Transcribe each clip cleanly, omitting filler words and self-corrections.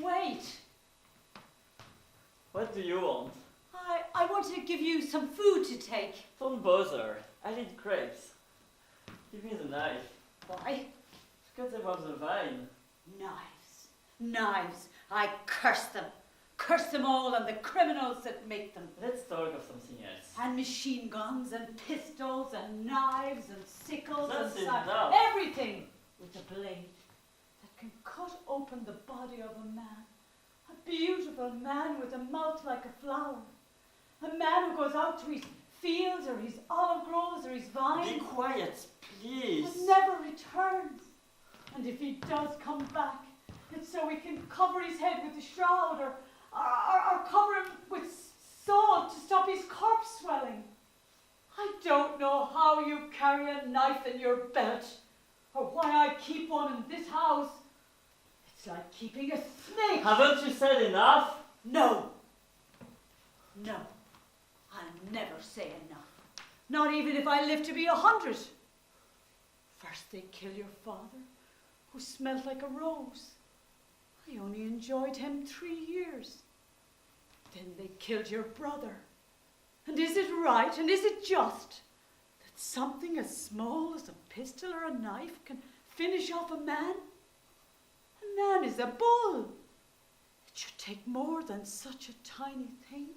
Wait. What do you want? I want to give you some food to take. Don't bother. I'll eat grapes. Give me the knife. Why? Cut them off the vine. Knives. I curse them. Curse them all and the criminals that make them. Let's talk of something else. And machine guns and pistols and knives and sickles That's and enough. everything with a blade that can cut open the body of a man. A beautiful man with a mouth like a flower. A man who goes out to his fields or his olive groves or his vines. Be quiet, please. But never returns. And if he does come back, it's so we can cover his head with a shroud or cover him with salt to stop his corpse swelling. I don't know how you carry a knife in your belt or why I keep one in this house. It's like keeping a snake. Haven't you said enough? No. I'll never say enough. Not even if I live to be 100. First they kill your father, who smelled like a rose. I only enjoyed him 3 years. Then they killed your brother. And is it right and is it just that something as small as a pistol or a knife can finish off a man? A man is a bull. It should take more than such a tiny thing.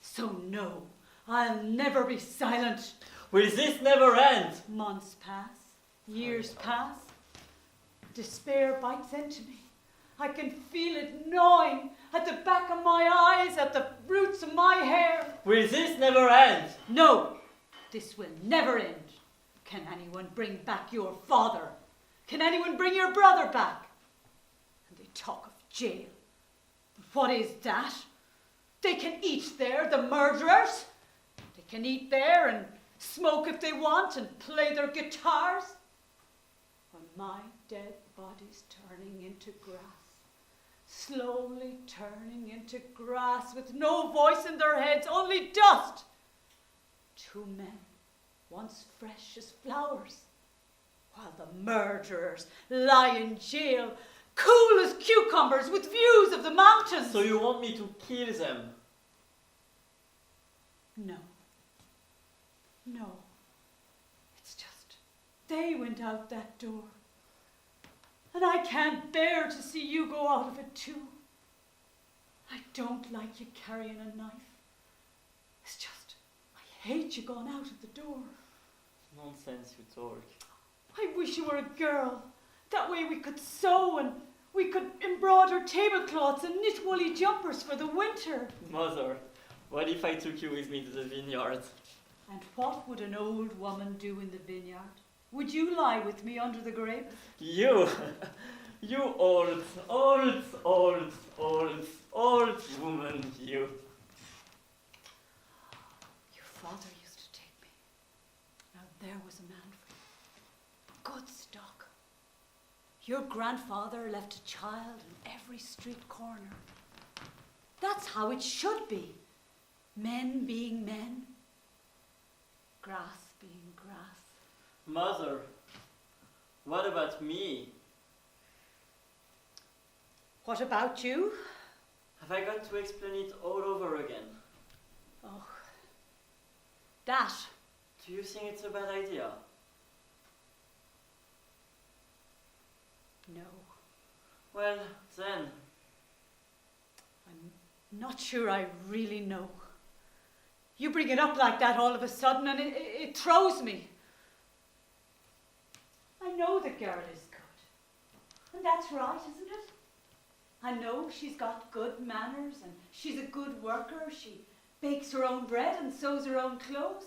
So no, I'll never be silent. Will this never end? Months pass, years pass. Despair bites into me. I can feel it gnawing at the back of my eyes, at the roots of my hair. Will this never end? No, this will never end. Can anyone bring back your father? Can anyone bring your brother back? And they talk of jail. But what is that? They can eat there, the murderers. They can eat there and smoke if they want and play their guitars. When my dead body's turning into grass, slowly turning into grass with no voice in their heads, only dust. 2 men, once fresh as flowers, while the murderers lie in jail, cool as cucumbers with views of the mountains. So you want me to kill them? No. It's just, they went out that door. And I can't bear to see you go out of it too. I don't like you carrying a knife. It's just, I hate you going out of the door. Nonsense you talk. I wish you were a girl. That way we could sew and we could embroider tablecloths and knit woolly jumpers for the winter. Mother, what if I took you with me to the vineyard? And what would an old woman do in the vineyard? Would you lie with me under the grapes? You old woman, you. Your father used to take me. Now there was a man for you. Good stock. Your grandfather left a child in every street corner. That's how it should be. Men being men. Grass being grass. Mother, what about me? What about you? Have I got to explain it all over again? Oh, that. Do you think it's a bad idea? No. Well, then. I'm not sure I really know. You bring it up like that all of a sudden and it throws me. I know the girl is good. And that's right, isn't it? I know she's got good manners and she's a good worker. She bakes her own bread and sews her own clothes.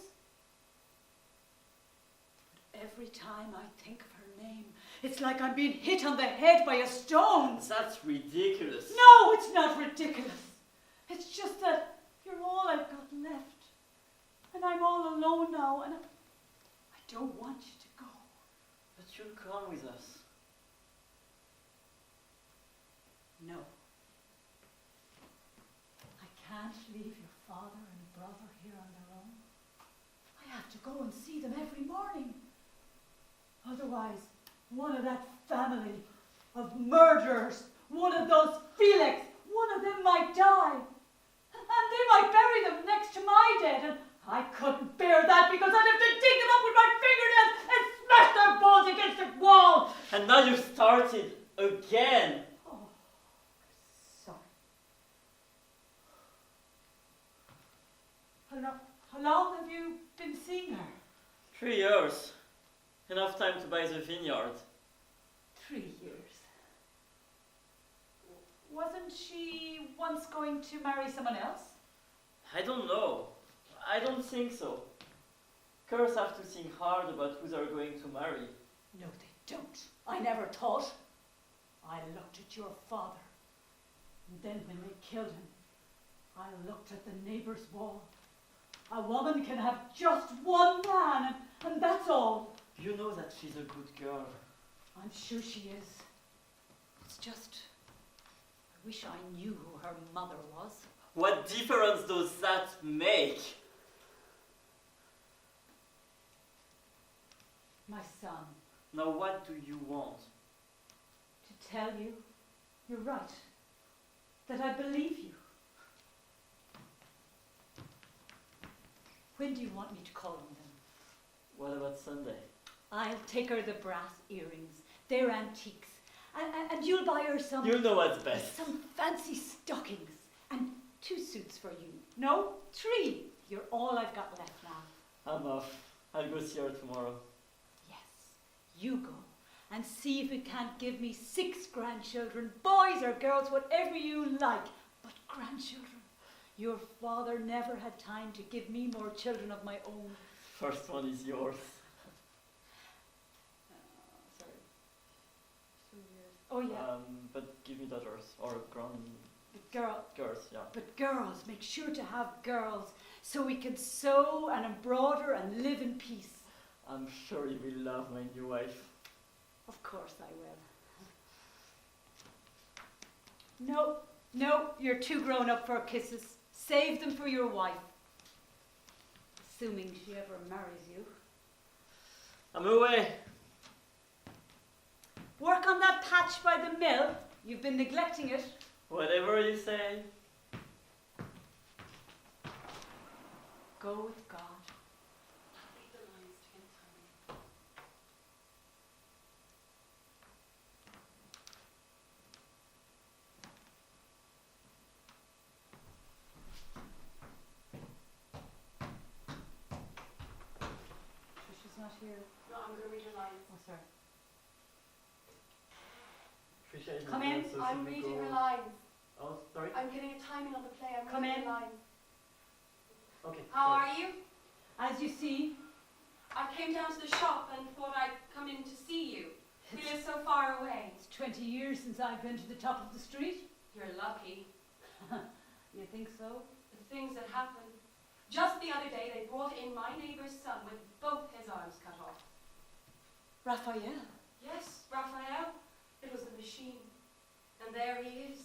But every time I think of her name, it's like I'm being hit on the head by a stone. That's ridiculous. No, it's not ridiculous. It's just that you're all I've got left. And I'm all alone now, and I don't want you to go. But you'll come with us. No. I can't leave your father and brother here on their own. I have to go and see them every morning. Otherwise, one of that family of murderers one of those Felix, one of them might die. And they might bury them next to my dead, and I couldn't bear that because I'd have to dig them up with my fingernails and smash their balls against the wall. And now you've started again. Oh, sorry. How long have you been seeing her? 3 years. Enough time to buy the vineyard. 3 years. Wasn't she once going to marry someone else? I don't know. I don't think so. Girls have to think hard about who they're going to marry. No, they don't. I never thought. I looked at your father. And then when they killed him, I looked at the neighbour's wall. A woman can have just one man, and that's all. You know that she's a good girl. I'm sure she is. It's just, I wish I knew who her mother was. What difference does that make? My son. Now what do you want? To tell you, you're right, that I believe you. When do you want me to call on them? What about Sunday? I'll take her the brass earrings. They're antiques. And you'll buy her some... You know what's best. Some fancy stockings. And 2 suits for you. No, 3. You're all I've got left now. I'm off. I'll go see her tomorrow. Yes, you go. And see if you can't give me 6 grandchildren, boys or girls, whatever you like. But grandchildren. Your father never had time to give me more children of my own. First one is yours. Sorry. 2 years. Oh, yeah. But give me daughters or girls, yeah. But girls, make sure to have girls, so we can sew and embroider and live in peace. I'm sure you will love my new wife. Of course I will. No, you're too grown up for kisses. Save them for your wife. Assuming she ever marries you. I'm away. Work on that patch by the mill. You've been neglecting it. Whatever you say. Go with God. Read the lines to get time. Trisha's not here. No, I'm going to read your lines. Oh, sorry. Trisha is Come not in. there, so I'm she will reading go- her lines. Oh, sorry? I'm getting a timing of the play. I'm Come reading in. her lines. Okay. How sorry. are you? As you see, I came down to the shop and thought I'd come in to see you. We live so far away. it's 20 years since I've been to the top of the street. You're lucky. You think so? The things that happen. Just the other day, they brought in my neighbour's son with both his arms cut off. Raphael? Yes, Raphael. It was the machine. And there he is.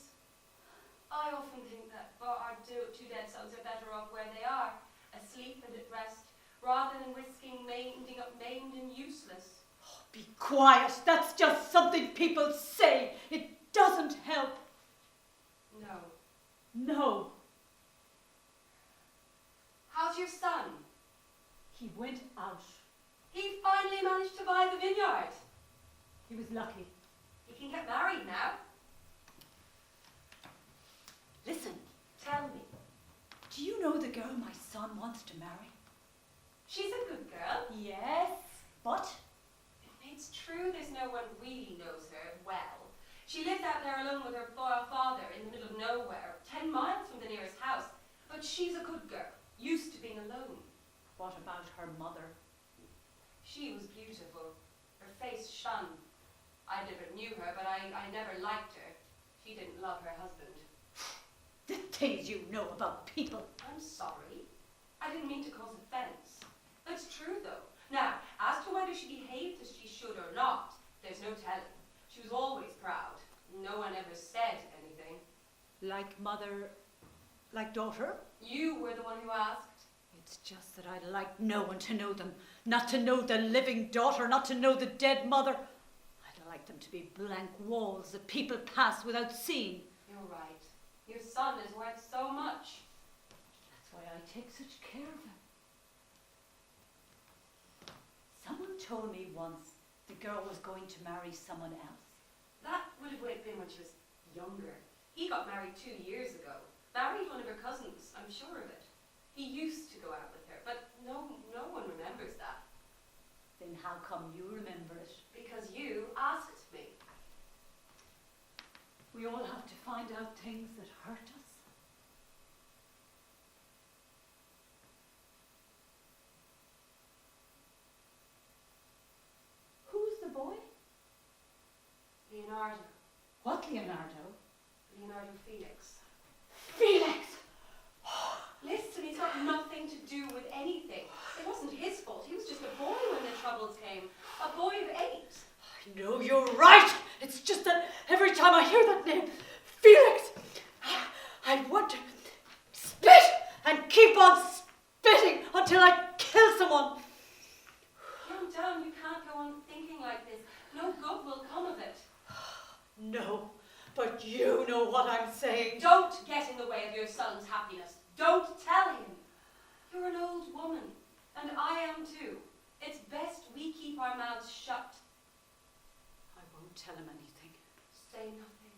I often think that our 2 dead sons are better off where they are, asleep and at rest, rather than risking ending up maimed and useless. Oh, be quiet. That's just something people say. It doesn't help. No. No. How's your son? He went out. He finally managed to buy the vineyard. He was lucky. He can get married now. Listen, Tell me. do you know the girl my son wants to marry? She's a good girl. Yes, but It's true there's no one really knows her well. She lives out there alone with her father in the middle of nowhere, 10 miles from the nearest house. But she's a good girl, used to being alone. what about her mother? She was beautiful. Her face shone. I never knew her, but I never liked her. She didn't love her husband. The things you know about people. I'm sorry. I didn't mean to cause offence. That's true, though. Now, as to whether she behaved as she should or not, there's no telling. She was always proud. No one ever said anything. Like mother, like daughter? You were the one who asked. It's just that I'd like no one to know them. Not to know the living daughter, not to know the dead mother. I'd like them to be blank walls that people pass without seeing. You're right. Your son is worth so much. That's why I take such care of him. Someone told me once the girl was going to marry someone else. That would have been when she was younger. He got married 2 years ago. Married one of her cousins, I'm sure of it. He used to go out with her, but no one remembers that. Then how come you remember it? Because you asked me. We all have to find out things that hurt us. Who's the boy? Leonardo. What Leonardo? Leonardo Felix. Felix! Listen, he's got nothing to do with anything. It wasn't his fault. He was just a boy when the troubles came. A boy of 8. I know you're right. It's just that every time I hear that name, Felix, I want to spit and keep on spitting until I kill someone. Calm down. You can't go on thinking like this. No good will come of it. No, but you know what I'm saying. Don't get in the way of your son's happiness. Don't tell him. You're an old woman, and I am too. It's best we keep our mouths shut. I won't tell him anything. Say nothing.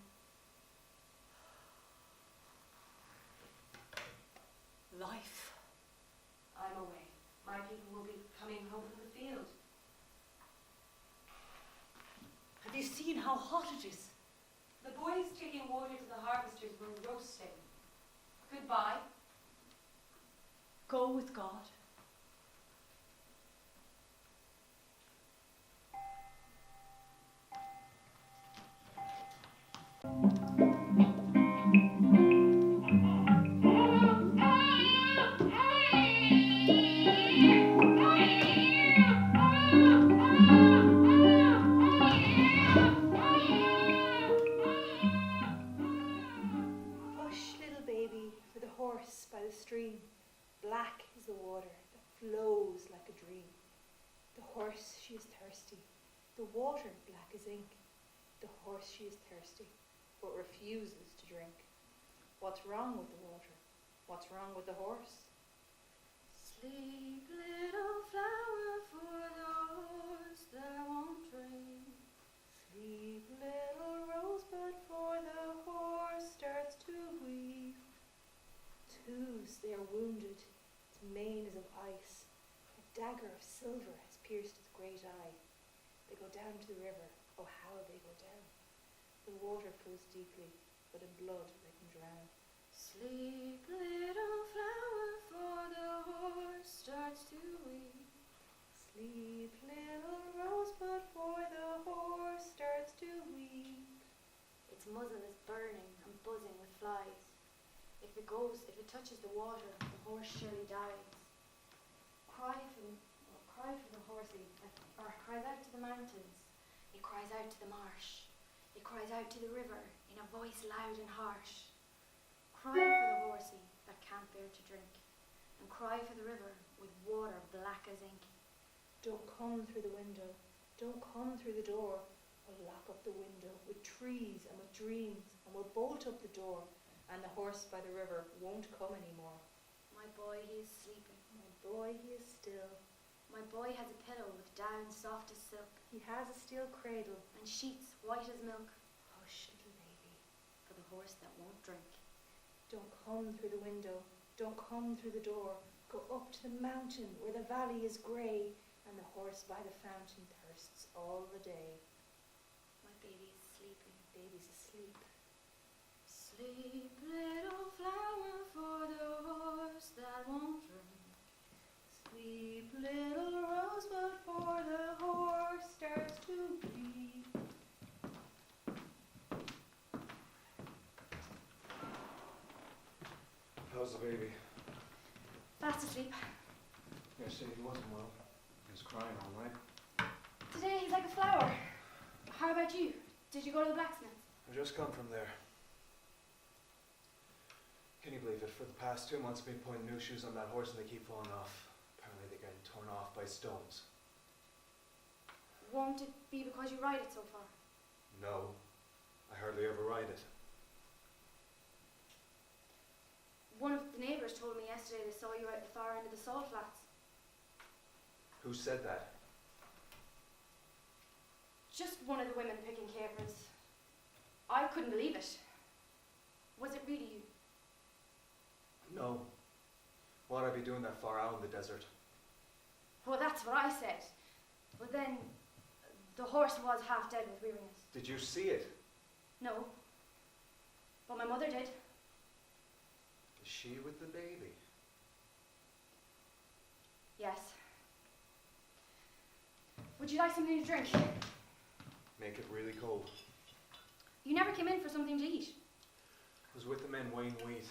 Life. I'm away. My people will be coming home from the field. Have you seen how hot it is? The boys taking water to the harvesters were roasting. Goodbye. Go with God. Hush, little baby, for the horse by the stream. Black is the water that flows like a dream. The horse, she is thirsty. The water, black as ink. The horse, she is thirsty, but refuses to drink. What's wrong with the water? What's wrong with the horse? Sleep, little flower, for the horse that won't drink. Sleep, little rosebud, for the horse starts to weep. Twos, they are wounded. Its mane is of ice. A dagger of silver has pierced its great eye. They go down to the river. Oh, how they go down. The water flows deeply, but in blood they can drown. Sleep, little flower, for the horse starts to weep. Sleep, little rosebud, for the horse starts to weep. Its muzzle is burning and buzzing with flies. If it touches the water, the horse surely dies. Cry for the horsey, or cries out to the mountains. It cries out to the marsh. It cries out to the river in a voice loud and harsh. Cry for the horsey that can't bear to drink, and cry for the river with water black as ink. Don't come through the window. Don't come through the door. We'll lock up the window with trees and with dreams, and we'll bolt up the door, and the horse by the river won't come anymore. My boy, he is sleeping. My boy, he is still. My boy has a pillow with down soft as silk, He has a steel cradle. and sheets white as milk, Hush, little baby. for the horse that won't drink. Don't come through the window. Don't come through the door. Go up to the mountain where the valley is grey, and the horse by the fountain thirsts all the day. My baby is sleeping. Baby's asleep. Sleep, little flower, for the horse that won't drink. Sleep, little rosebud, for the horse starts to weep. How's the baby? Fast asleep. Yeah, see, he wasn't well. He was crying all night. Today he's like a flower. How about you? Did you go to the blacksmith? I just come from there. Can you believe it? For the past 2 months, I've been putting new shoes on that horse and they keep falling off. Apparently they're getting torn off by stones. Won't it be because you ride it so far? No, I hardly ever ride it. One of the neighbours told me yesterday they saw you at the far end of the salt flats. Who said that? Just one of the women picking capers. I couldn't believe it. Was it really you? No. What'd I be doing that far out in the desert? Well, that's what I said. But then, the horse was half dead with weariness. Did you see it? No. But my mother did. Is she with the baby? Yes. Would you like something to drink? Make it really cold. You never came in for something to eat. I was with the men weighing wheat.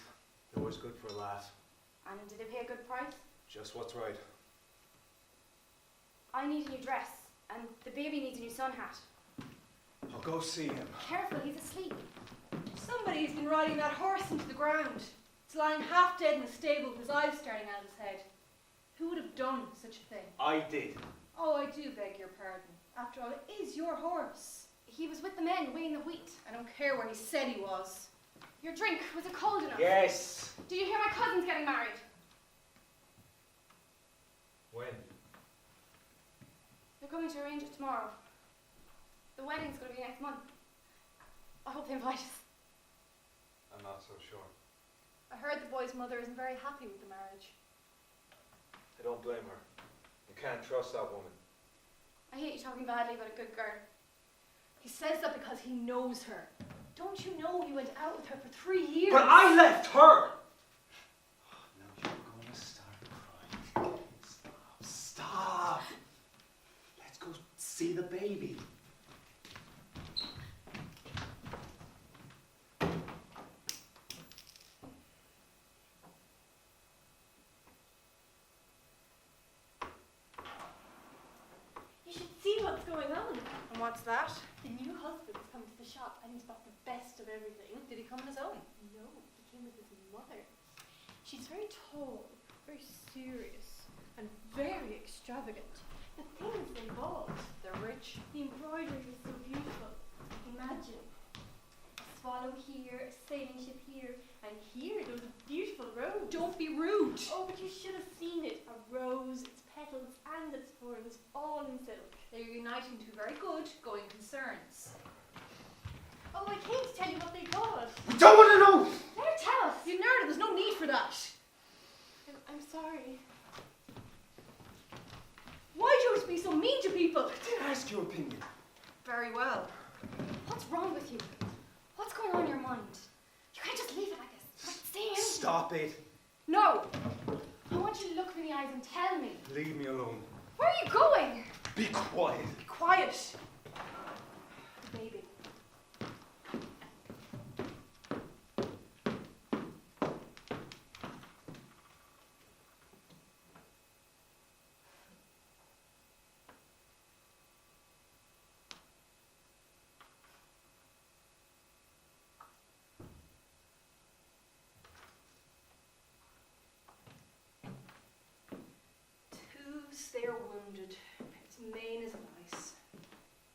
They're always good for a laugh. And did they pay a good price? Just what's right. I need a new dress, and the baby needs a new sun hat. I'll go see him. Careful, he's asleep. Somebody's been riding that horse into the ground. It's lying half dead in the stable with his eyes staring out of his head. Who would have done such a thing? I did. Oh, I do beg your pardon. After all, it is your horse. He was with the men weighing the wheat. I don't care where he said he was. Your drink, was it cold enough? Yes. Did you hear my cousin's getting married? When? They're coming to arrange it tomorrow. The wedding's going to be next month. I hope they invite us. I'm not so sure. I heard the boy's mother isn't very happy with the marriage. I don't blame her. You can't trust that woman. I hate you talking badly about a good girl. He says that because he knows her. Don't you know he went out with her for 3 years? But I left her! Now you're gonna start crying. Stop! Let's go see the baby. You should see what's going on. And what's that? The new husband's come to the shop and he's bought the best of everything. Did he come on his own? No, he came with his mother. She's very tall, very serious, and very extravagant. The things they bought. They're rich. The embroidery was so beautiful. Imagine. A swallow here, a sailing ship here, and here there was a beautiful rose. Don't be rude. Oh, but you should have seen it. A rose, its petals and its thorns, all in silk. They're uniting two very good going concerns. Oh, I came to tell you what they bought. We don't want to know! Let her tell us. You nerd, there's no need for that. I'm sorry. Why do you always be so mean to people? I didn't ask your opinion. Very well. What's wrong with you? What's going on in your mind? You can't just leave it like this. Like saying anything. Stop it. No! I want you to look me in the eyes and tell me. Leave me alone. Where are you going? Be quiet. Be quiet. The baby. They are wounded. Its mane is of ice.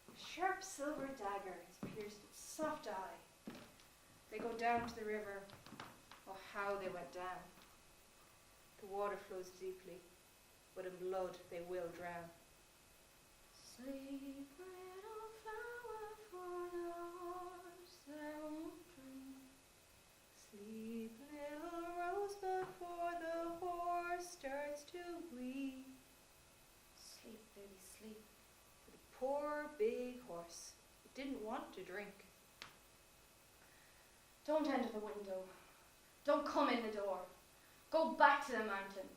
A sharp silver dagger has pierced its soft eye. They go down to the river. Oh, how they went down. The water flows deeply, but in blood they will drown. Sleep, little flower, for the horse that won't drink. Sleep, little rosebud, for the horse starts to weep. Sleep, baby, sleep. For the poor big horse. It didn't want to drink. Don't enter the window. Don't come in the door. Go back to the mountain.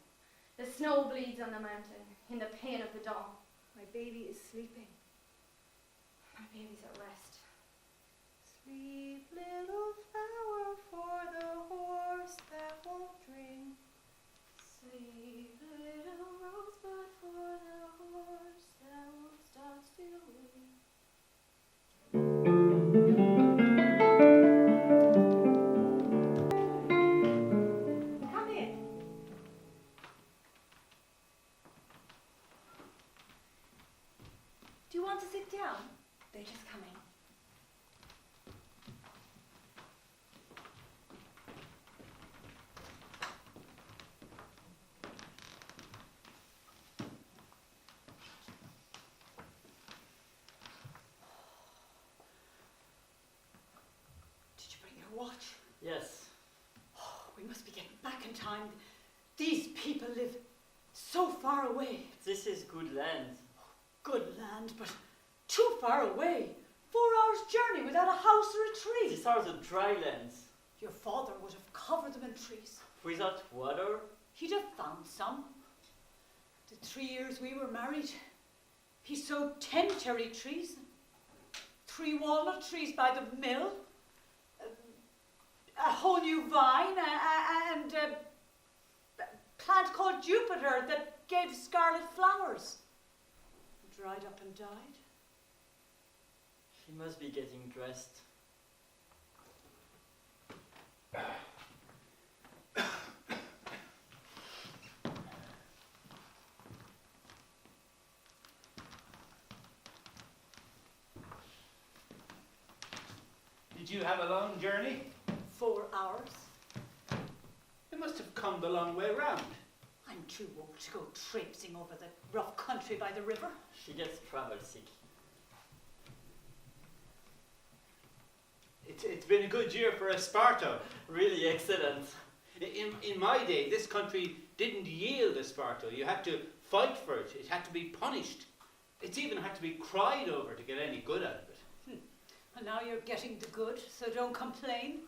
The snow bleeds on the mountain in the pain of the dawn. My baby is sleeping. My baby's at rest. Sleep, little flower, for the horse that won't drink. Sleep, little rosebud, for the horse that won't stop still weep. Come in. Do you want to sit down? They're just coming. Yes. Oh, we must be getting back in time. These people live so far away. This is good land. Good land, but too far away. 4 hours' journey without a house or a tree. These are the dry lands. Your father would have covered them in trees. Without water? He'd have found some. The 3 years we were married, he sowed 10 cherry trees, 3 walnut trees by the mill, a whole new vine, and a plant called Jupiter that gave scarlet flowers. Dried up and died. He must be getting dressed. Did you have a long journey? 4 hours. You must have come the long way round. I'm too old to go traipsing over the rough country by the river. She gets travel sick. It's been a good year for Esparto. Really excellent. In my day, this country didn't yield Esparto. You had to fight for it. It had to be punished. It's even had to be cried over to get any good out of it. And now you're getting the good, so don't complain.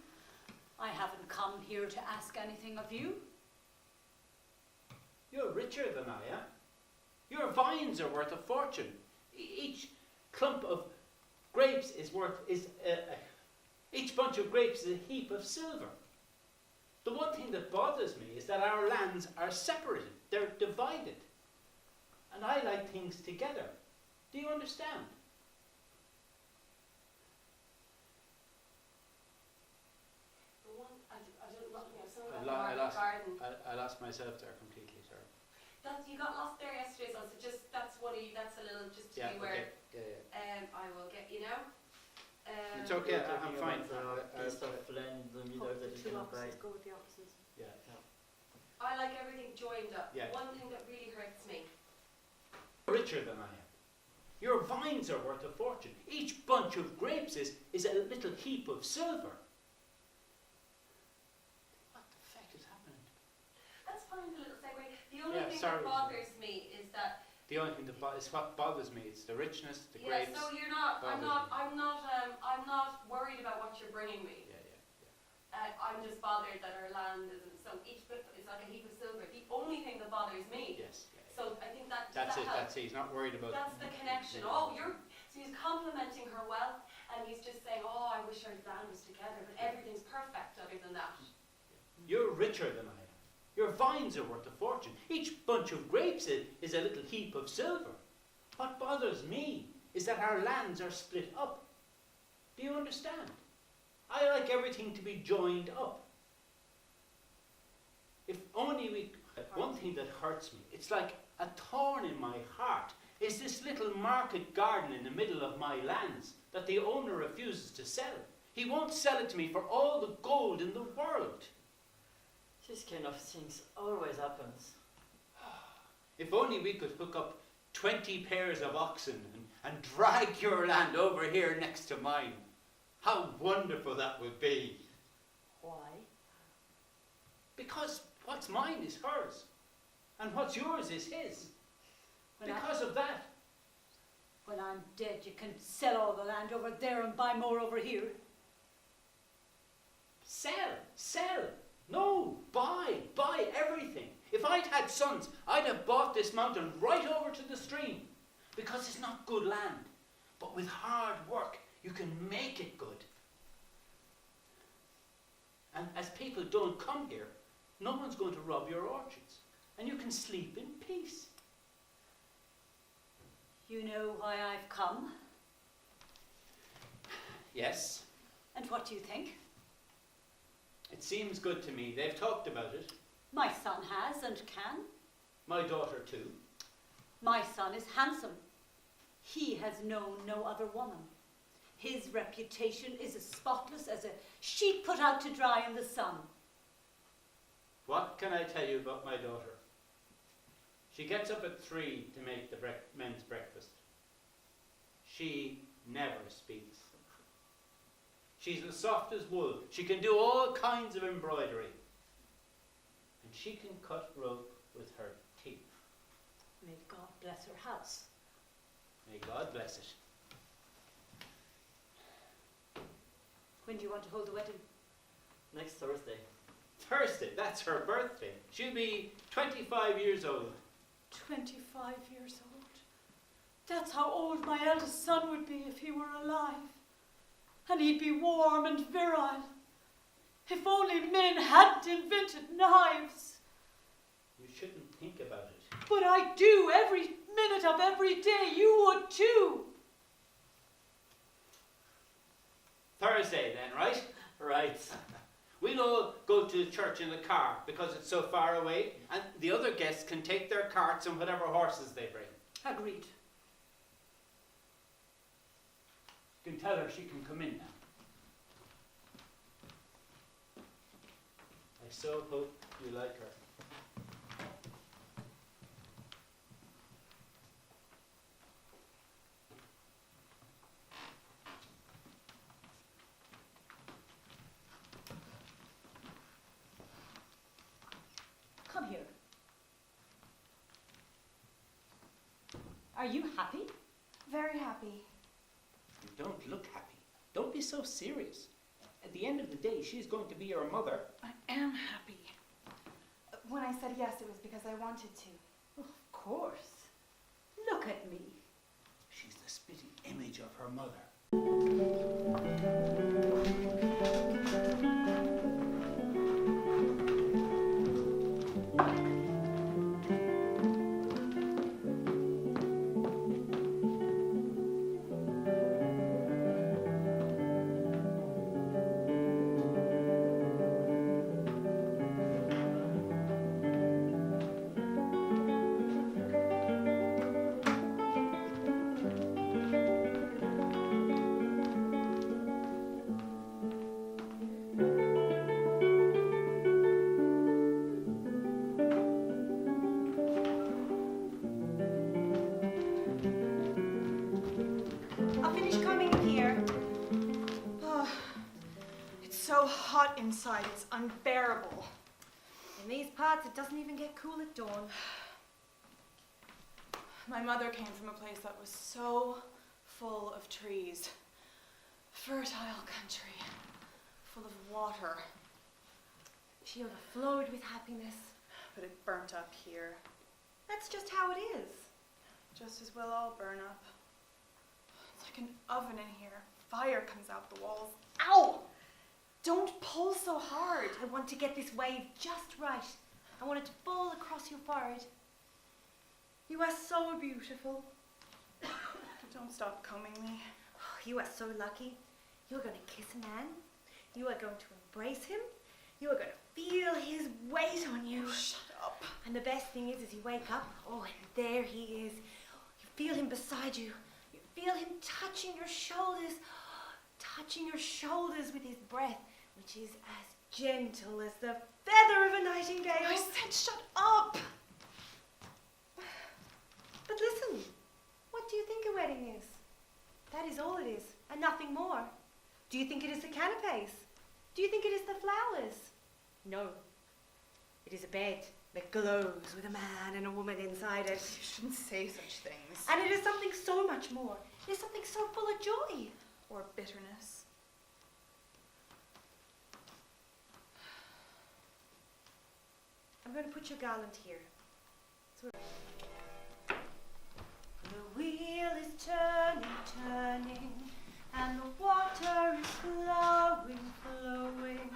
I haven't come here to ask anything of you. You're richer than I am. Your vines are worth a fortune. Each clump of grapes is worth each bunch of grapes is a heap of silver. The one thing that bothers me is that our lands are separated. They're divided. And I like things together. Do you understand? I lost myself there completely, sorry. You got lost there yesterday, so that's a little just to be aware. Okay. Yeah. I will get you now. It's okay, We're I'm talking fine. about a piece of land in the middle Oh, that the you 2 cannot buy. opposites go with the opposites. Yeah. I like everything joined up. Yeah. One thing that really hurts me. Richer than I am. Your vines are worth a fortune. Each bunch of grapes is a little heap of silver. What the feck is happening? That's fine, the little segue. The only thing sorry. that bothers me is that. The only thing that is what bothers me. It's the richness, the Yeah, grapes. so you're not. I'm bothers me. not worried about what you're bringing me. Yeah. I'm just bothered that our land isn't. So each bit is like a heap of silver. The only thing that bothers me. Yes. Yeah. So I think that. That's that it. helps. That's it. He's not worried about. That's the connection. Oh, so he's complimenting her wealth, and he's just saying, "Oh, I wish our land was together, but everything's perfect other than that." You're richer than I am. Your vines are worth a fortune. Each bunch of grapes is a little heap of silver. What bothers me is that our lands are split up. Do you understand? I like everything to be joined up. If only we... One thing that hurts me, it's like a thorn in my heart, is this little market garden in the middle of my lands that the owner refuses to sell. He won't sell it to me for all the gold in the world. This kind of things always happens. If only we could hook up 20 pairs of oxen and drag your land over here next to mine. How wonderful that would be. Why? Because what's mine is hers, and what's yours is his. When Of that. When I'm dead, you can sell all the land over there and buy more over here. Sell. No, buy everything. If I'd had sons, I'd have bought this mountain right over to the stream, because it's not good land. But with hard work, you can make it good. And as people don't come here, no one's going to rob your orchards, and you can sleep in peace. You know why I've come? Yes, And what do you think? it seems good to me. They've talked about it. My son has and can. My daughter too. My son is handsome. He has known no other woman. His reputation is as spotless as a sheet put out to dry in the sun. What can I tell you about my daughter? She gets up at 3 to make the men's breakfast. She never speaks. She's as soft as wool. She can do all kinds of embroidery. And she can cut rope with her teeth. May God bless her house. May God bless it. When do you want to hold the wedding? Next Thursday. Thursday, that's her birthday. She'll be 25 years old. 25 years old. That's how old my eldest son would be if he were alive. And he'd be warm and virile. If only men hadn't invented knives. You shouldn't think about it. But I do every minute of every day. You would too. Thursday then, right? Right. We'll all go to the church in the car because it's so far away, and the other guests can take their carts and whatever horses they bring. Agreed. You can tell her she can come in now. I so hope you like her. Come here. Are you happy? Very happy. You don't look happy. Don't be so serious. At the end of the day, she's going to be your mother. I am happy. When I said yes, it was because I wanted to. Of course. Look at me. She's the spitting image of her mother. Inside, it's unbearable. In these parts, it doesn't even get cool at dawn. My mother came from a place that was so full of trees. Fertile country, full of water. She overflowed with happiness. But it burnt up here. That's just how it is. Just as well all burn up. It's like an oven in here. Fire comes out the walls. Ow! Don't pull so hard. I want to get this wave just right. I want it to fall across your forehead. You are so beautiful. Don't stop combing me. You are so lucky. You are going to kiss a man. You are going to embrace him. You are going to feel his weight on you. Shut up. And the best thing is, as you wake up, oh, and there he is. You feel him beside you. You feel him touching your shoulders with his breath, which is as gentle as the feather of a nightingale. I said shut up! But listen, what do you think a wedding is? That is all it is, and nothing more. Do you think it is the canapes? Do you think it is the flowers? No. It is a bed that glows with a man and a woman inside it. You shouldn't say such things. And it is something so much more. It is something so full of joy. Or bitterness. I'm going to put your garland here. The wheel is turning, turning, and the water is flowing, flowing,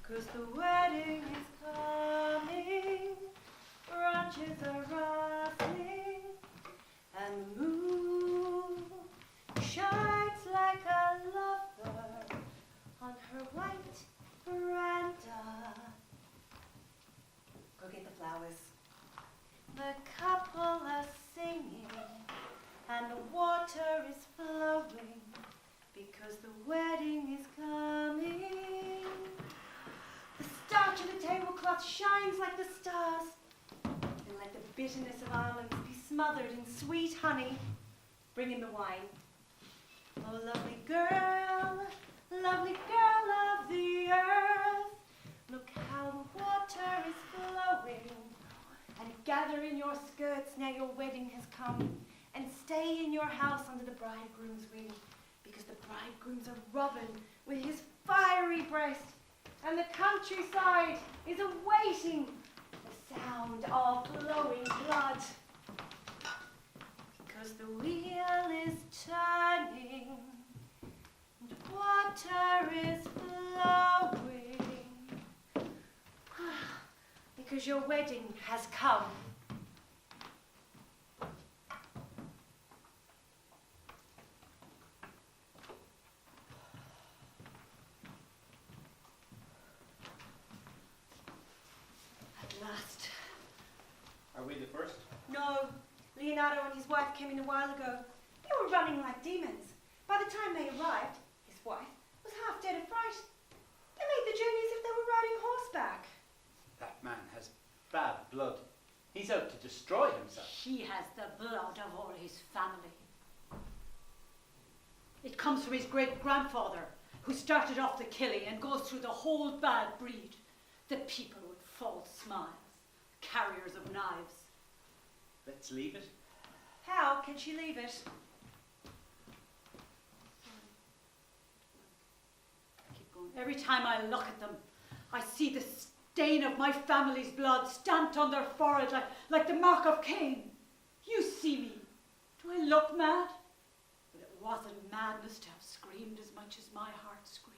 'cause the wedding is coming. Branches are rustling, and the moon shines like a lover on her white veranda. Go get the flowers. The couple are singing, and the water is flowing, because the wedding is coming. The starch of the tablecloth shines like the stars, and let the bitterness of almonds be smothered in sweet honey. Bring in the wine. Oh, lovely girl, lovely girl of the earth. Look how the water is flowing. And gather in your skirts, now your wedding has come. And stay in your house under the bridegroom's wing, because the bridegroom's a robin with his fiery breast, and the countryside is awaiting the sound of flowing blood. Because the wheel is turning, and water is flowing, because your wedding has come. Are we the first? No, Leonardo and his wife came in a while ago. They were running like demons. By the time they arrived, his wife was half dead of fright. They made the journey as if they were riding horseback. That man has bad blood. He's out to destroy himself. He has the blood of all his family. It comes from his great-grandfather, who started off the killing and goes through the whole bad breed. The people with false smiles, carriers of knives. Let's leave it. How can she leave it? Keep going. Every time I look at them, I see the stain of my family's blood stamped on their forehead like the mark of Cain. You see me. Do I look mad? But it wasn't madness to have screamed as much as my heart screamed.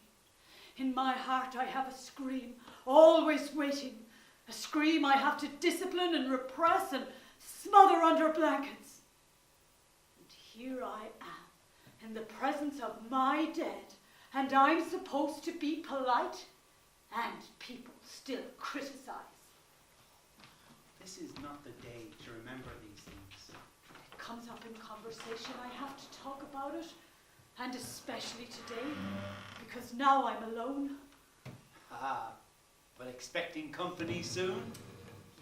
In my heart I have a scream, always waiting. A scream I have to discipline and repress and smother under blankets. And here I am, in the presence of my dead, and I'm supposed to be polite, and people still criticize. This is not the day to remember these things. It comes up in conversation, I have to talk about it, and especially today, because now I'm alone. Ah, but expecting company soon?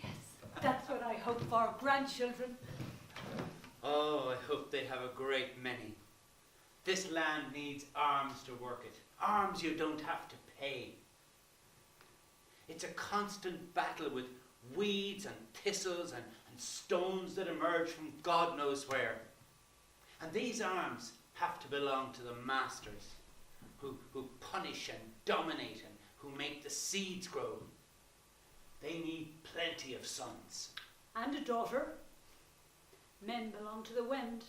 Yes, that's what I hope for our grandchildren. Oh, I hope they have a great many. This land needs arms to work it. Arms you don't have to pay. It's a constant battle with weeds and thistles and stones that emerge from God knows where. And these arms have to belong to the masters who punish and dominate and who make the seeds grow. They need plenty of sons. And a daughter. Men belong to the wind.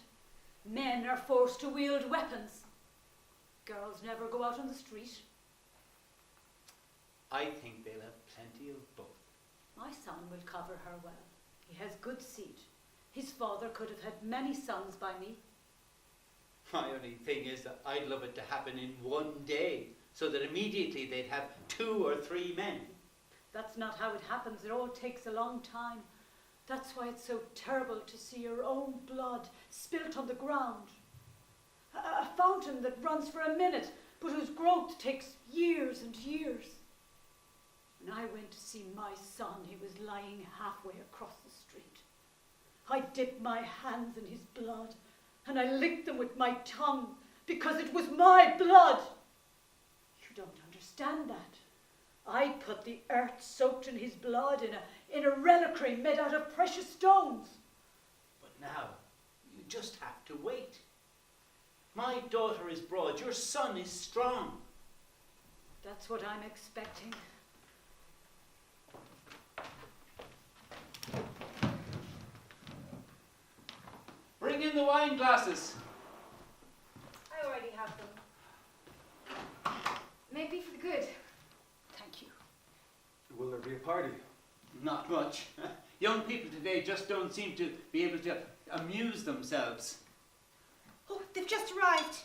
Men are forced to wield weapons. Girls never go out on the street. I think they'll have plenty of both. My son will cover her well. He has good seed. His father could have had many sons by me. My only thing is that I'd love it to happen in one day, so that immediately they'd have 2 or 3 men. That's not how it happens. It all takes a long time. That's why it's so terrible to see your own blood spilt on the ground. A fountain that runs for a minute, but whose growth takes years and years. When I went to see my son, he was lying halfway across the street. I dipped my hands in his blood, and I licked them with my tongue, because it was my blood. You don't understand that. I put the earth soaked in his blood in a reliquary made out of precious stones. But now, you just have to wait. My daughter is broad, your son is strong. That's what I'm expecting. Bring in the wine glasses. I already have them. Maybe for the good. Thank you. Will there be a party? Not much. Young people today just don't seem to be able to amuse themselves. Oh, they've just arrived.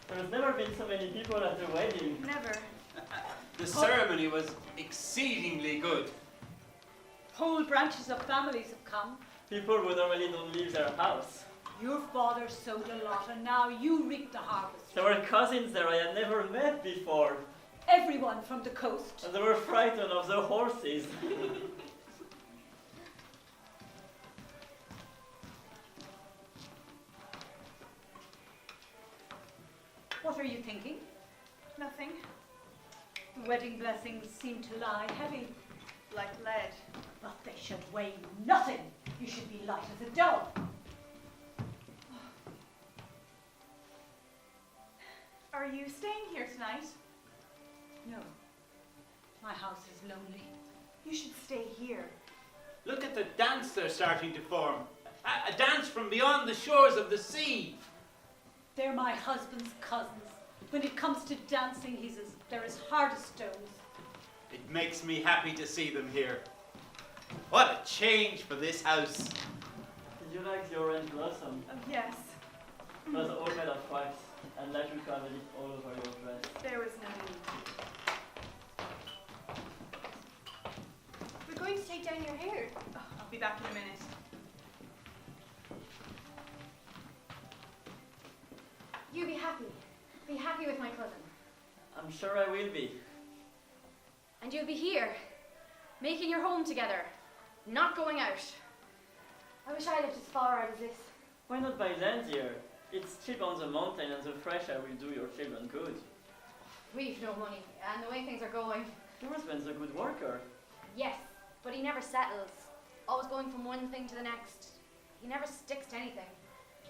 There's never been so many people at a wedding. Never. The ceremony was exceedingly good. Whole branches of families have come. People who normally don't leave their house. Your father sowed a lot, and now you reap the harvest. There were cousins there I had never met before. Everyone from the coast. And they were frightened of the horses. What are you thinking? Nothing. The wedding blessings seem to lie heavy. Like lead. But they should weigh nothing. You should be light as a dove. Are you staying here tonight? No. My house is lonely. You should stay here. Look at the dance they're starting to form. A dance from beyond the shores of the sea. They're my husband's cousins. When it comes to dancing, they're as hard as stones. It makes me happy to see them here. What a change for this house. Did you like the orange blossom? Oh, yes. It was all made of wax, and like you covered it all over your dress. There was no need. We're going to take down your hair. Oh, I'll be back in a minute. You be happy. Be happy with my cousin. I'm sure I will be. And you'll be here, making your home together, not going out. I wish I lived as far out as this. Why not by land, dear? It's cheap on the mountain, and the fresh air will do your children good. We've no money, and the way things are going. Your husband's a good worker. Yes, but he never settles. Always going from one thing to the next. He never sticks to anything.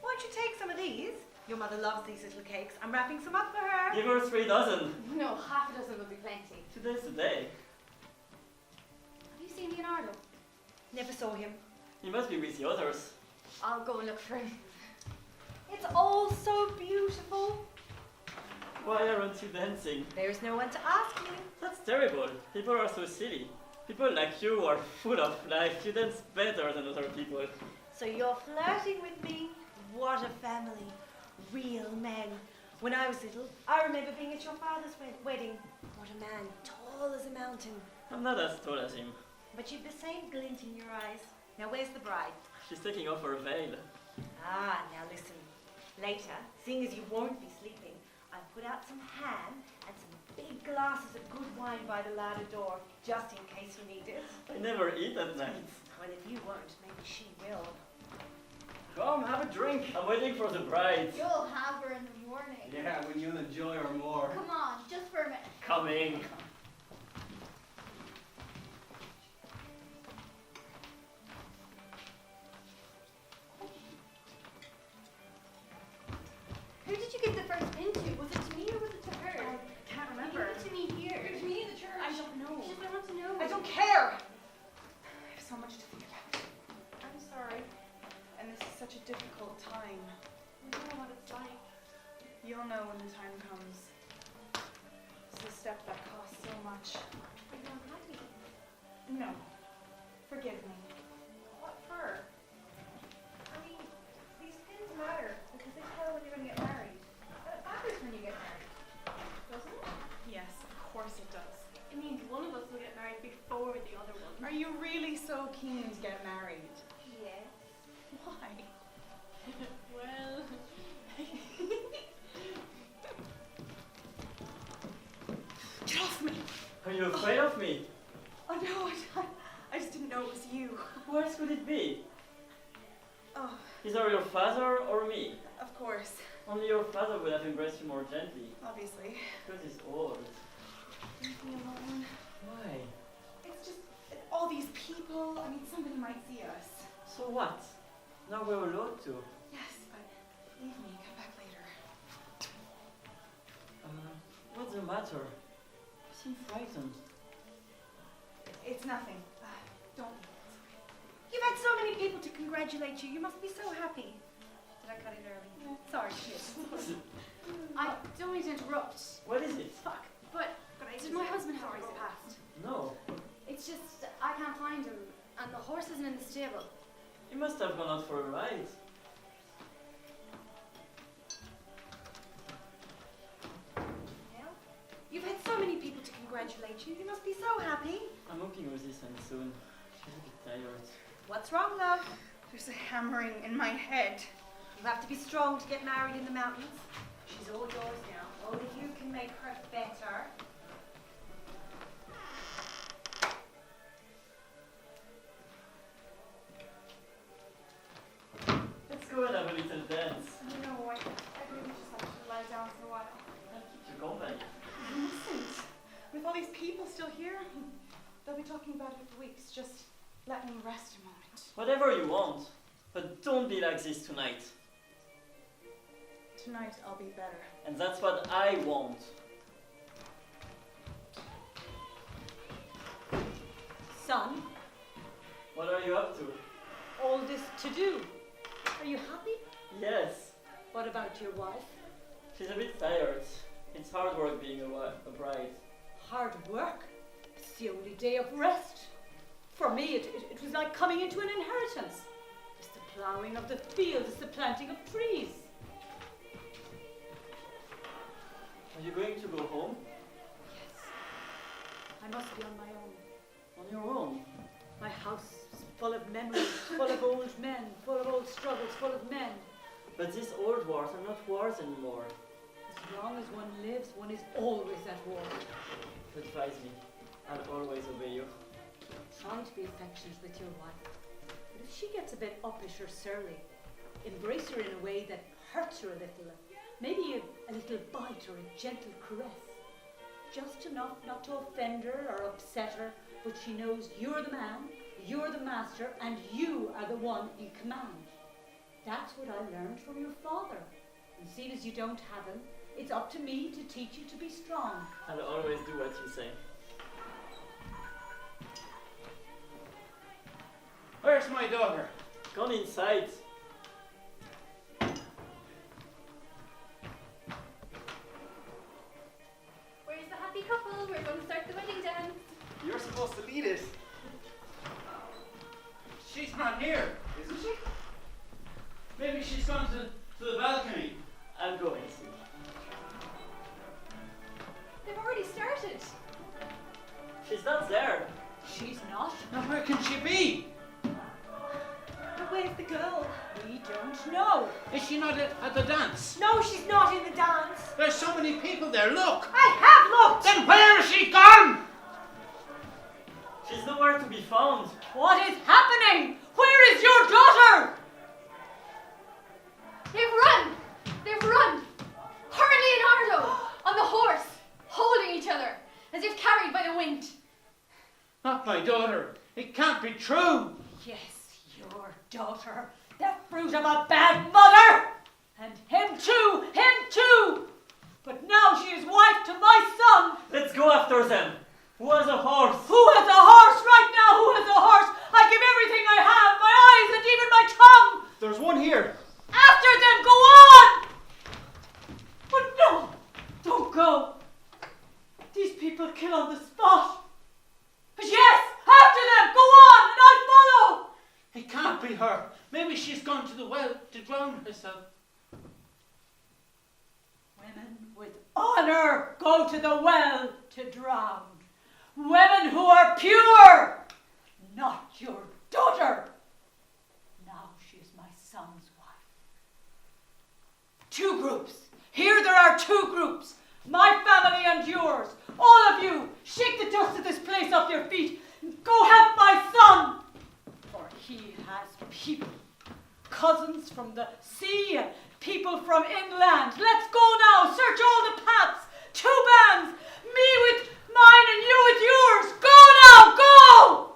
Why don't you take some of these? Your mother loves these little cakes. I'm wrapping some up for her. Give her 3 dozen. No, half a dozen will be plenty. Today's the day. Have you seen Leonardo? Never saw him. He must be with the others. I'll go and look for him. It's all so beautiful. Why aren't you dancing? There's no one to ask me. That's terrible. People are so silly. People like you are full of life. You dance better than other people. So you're flirting with me? What a family. Real men. When I was little, I remember being at your father's wedding. What a man, tall as a mountain. I'm not as tall as him. But you've the same glint in your eyes. Now where's the bride? She's taking off her veil. Ah, now listen. Later, seeing as you won't be sleeping, I'll put out some ham and some big glasses of good wine by the larder door, just in case you need it. I never eat at night. Well, if you won't, maybe she will. Come, have a drink. I'm waiting for the bride. You'll have her in the morning. Yeah, when you'll enjoy her more. Come on, just for a minute. Coming. Who did you give the first pin to? Was it to me or was it to her? I can't remember. Give it to me here. Give it to me in the church. I don't know. She just wants to know. I don't care. I have so much to think about. I'm sorry. And this is such a difficult time. I don't know what it's like. You'll know when the time comes. It's a step that costs so much. Are you unhappy? No. Forgive me. What for? I mean, these pins matter because they tell when you're going to get married. It matters when you get married. Doesn't it? Yes, of course it does. It means one of us will get married before the other one. Are you really so keen to get married? Yes. Why? Well, Get off me! Are you afraid of me? Oh no, I just didn't know it was you. Who else could it be? Oh, Either your father or me. of course. Only your father would have embraced you more gently. Obviously. Because he's old. Leave me alone. Why? It's just all these people. I mean, somebody might see us. So what? Now we're allowed to. Yes, but leave me. Come back later. What's the matter? You seem frightened. It's nothing. Don't be. You've had so many people to congratulate you. You must be so happy. Did I cut it early? Sorry, kids. I don't mean to interrupt, What is it? but did my husband have to go past? No. It's just I can't find him, and the horse isn't in the stable. He must have gone out for a ride. Well, you've had so many people to congratulate you. You must be so happy. I'm hoping with this end soon. She's a bit tired. What's wrong, love? There's a hammering in my head. You have to be strong to get married in the mountains. She's all yours now. Only you can make her better. Let's go and have a little dance. No, I really just have to lie down for a while. company. You mustn't. With all these people still here, they'll be talking about it for weeks. Just let me rest a moment. Whatever you want, but don't be like this tonight. Tonight I'll be better. And that's what I want. Son, What are you up to? all this to do. Are you happy? Yes, What about your wife? she's a bit tired. It's hard work being a bride. Hard work. It's the only day of rest. For me, it was like coming into an inheritance. It's the ploughing of the fields, it's the planting of trees. Are you going to go home? Yes. I must be on my own. On your own? My house is full of memories, full of old men, full of old struggles, full of men. But these old wars are not wars anymore. As long as one lives, one is always at war. Advise me. I'll always obey you. Try to be affectionate with your wife. But if she gets a bit uppish or surly, embrace her in a way that hurts her a little. Maybe a little bite or a gentle caress. Just enough not to offend her or upset her, but she knows you're the man, you're the master, and you are the one in command. That's what I learned from your father. And seeing as you don't have him, it's up to me to teach you to be strong. I'll always do what you say. Where's my daughter? Gone inside. Where's the happy couple? We're going to start the wedding dance. You're supposed to lead it. She's not here, isn't she? Maybe she's gone to the balcony. I'll go and see. They've already started. She's not there. She's not. Now where can she be? But where's the girl? We don't know. Is she not at the dance? No, she's not in the dance. There's so many people there, look! I have looked. Then where is she gone? She's nowhere to be found. What is happening? Where is your daughter? They've run! They've run! Harley and Ardo on the horse, holding each other as if carried by the wind. Not my daughter. It can't be true. Yes, your daughter. The fruit of a bad mother. And him too, him too. But now she is wife to my son. Let's go after them. Who has a horse? Who has a horse right now? Who has a horse? I give everything I have, my eyes and even my tongue. There's one here. After them, go on! But no, don't go. These people kill on the spot. But yes, after them, go on, and I'll follow. It can't be her. Maybe she's gone to the well to drown herself. Women with honor go to the well to drown. Women who are pure, not your daughter. Now she is my son's wife. Two groups. Here there are two groups. My family and yours. All of you, shake the dust of this place off your feet. Go help my son. For he has people. Cousins from the sea, people from inland. Let's go now. Search all the paths. Two bands. Me with mine and you with yours. Go now, go!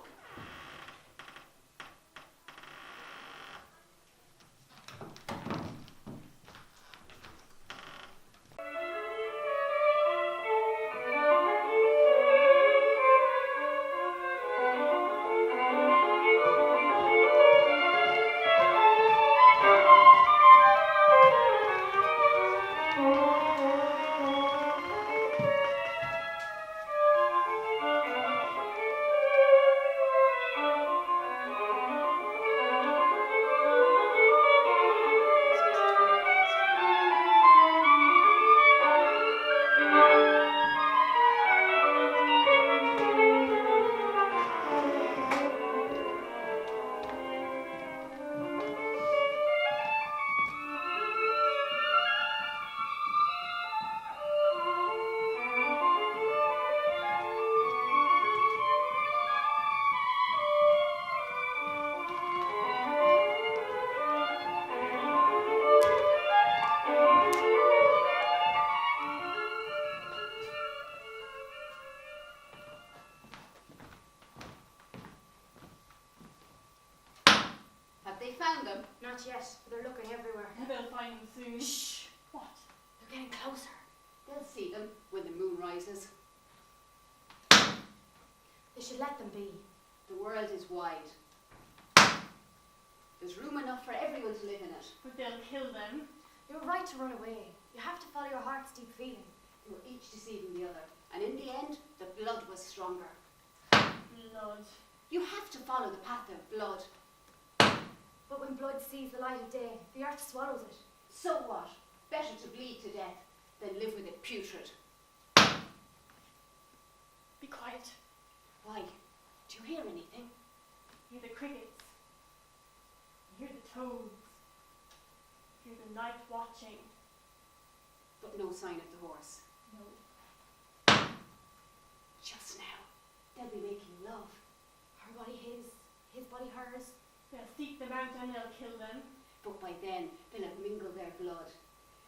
yet, but they're looking everywhere. They'll find them soon. Shh! What? They're getting closer. They'll see them when the moon rises. They should let them be. The world is wide. There's room enough for everyone to live in it. But they'll kill them. You're right to run away. You have to follow your heart's deep feeling. They were each deceiving the other, and in the end, the blood was stronger. Blood. You have to follow the path of blood. But when blood sees the light of day, the earth swallows it. So what? Better to bleed to death than live with it putrid. Be quiet. Why? Do you hear anything? Hear the crickets. Hear the toads. Hear the night watching. But no sign of the horse. No. Just now, they'll be making love. Her body his body hers. They'll seek them out and they'll kill them. But by then, they'll have mingled their blood.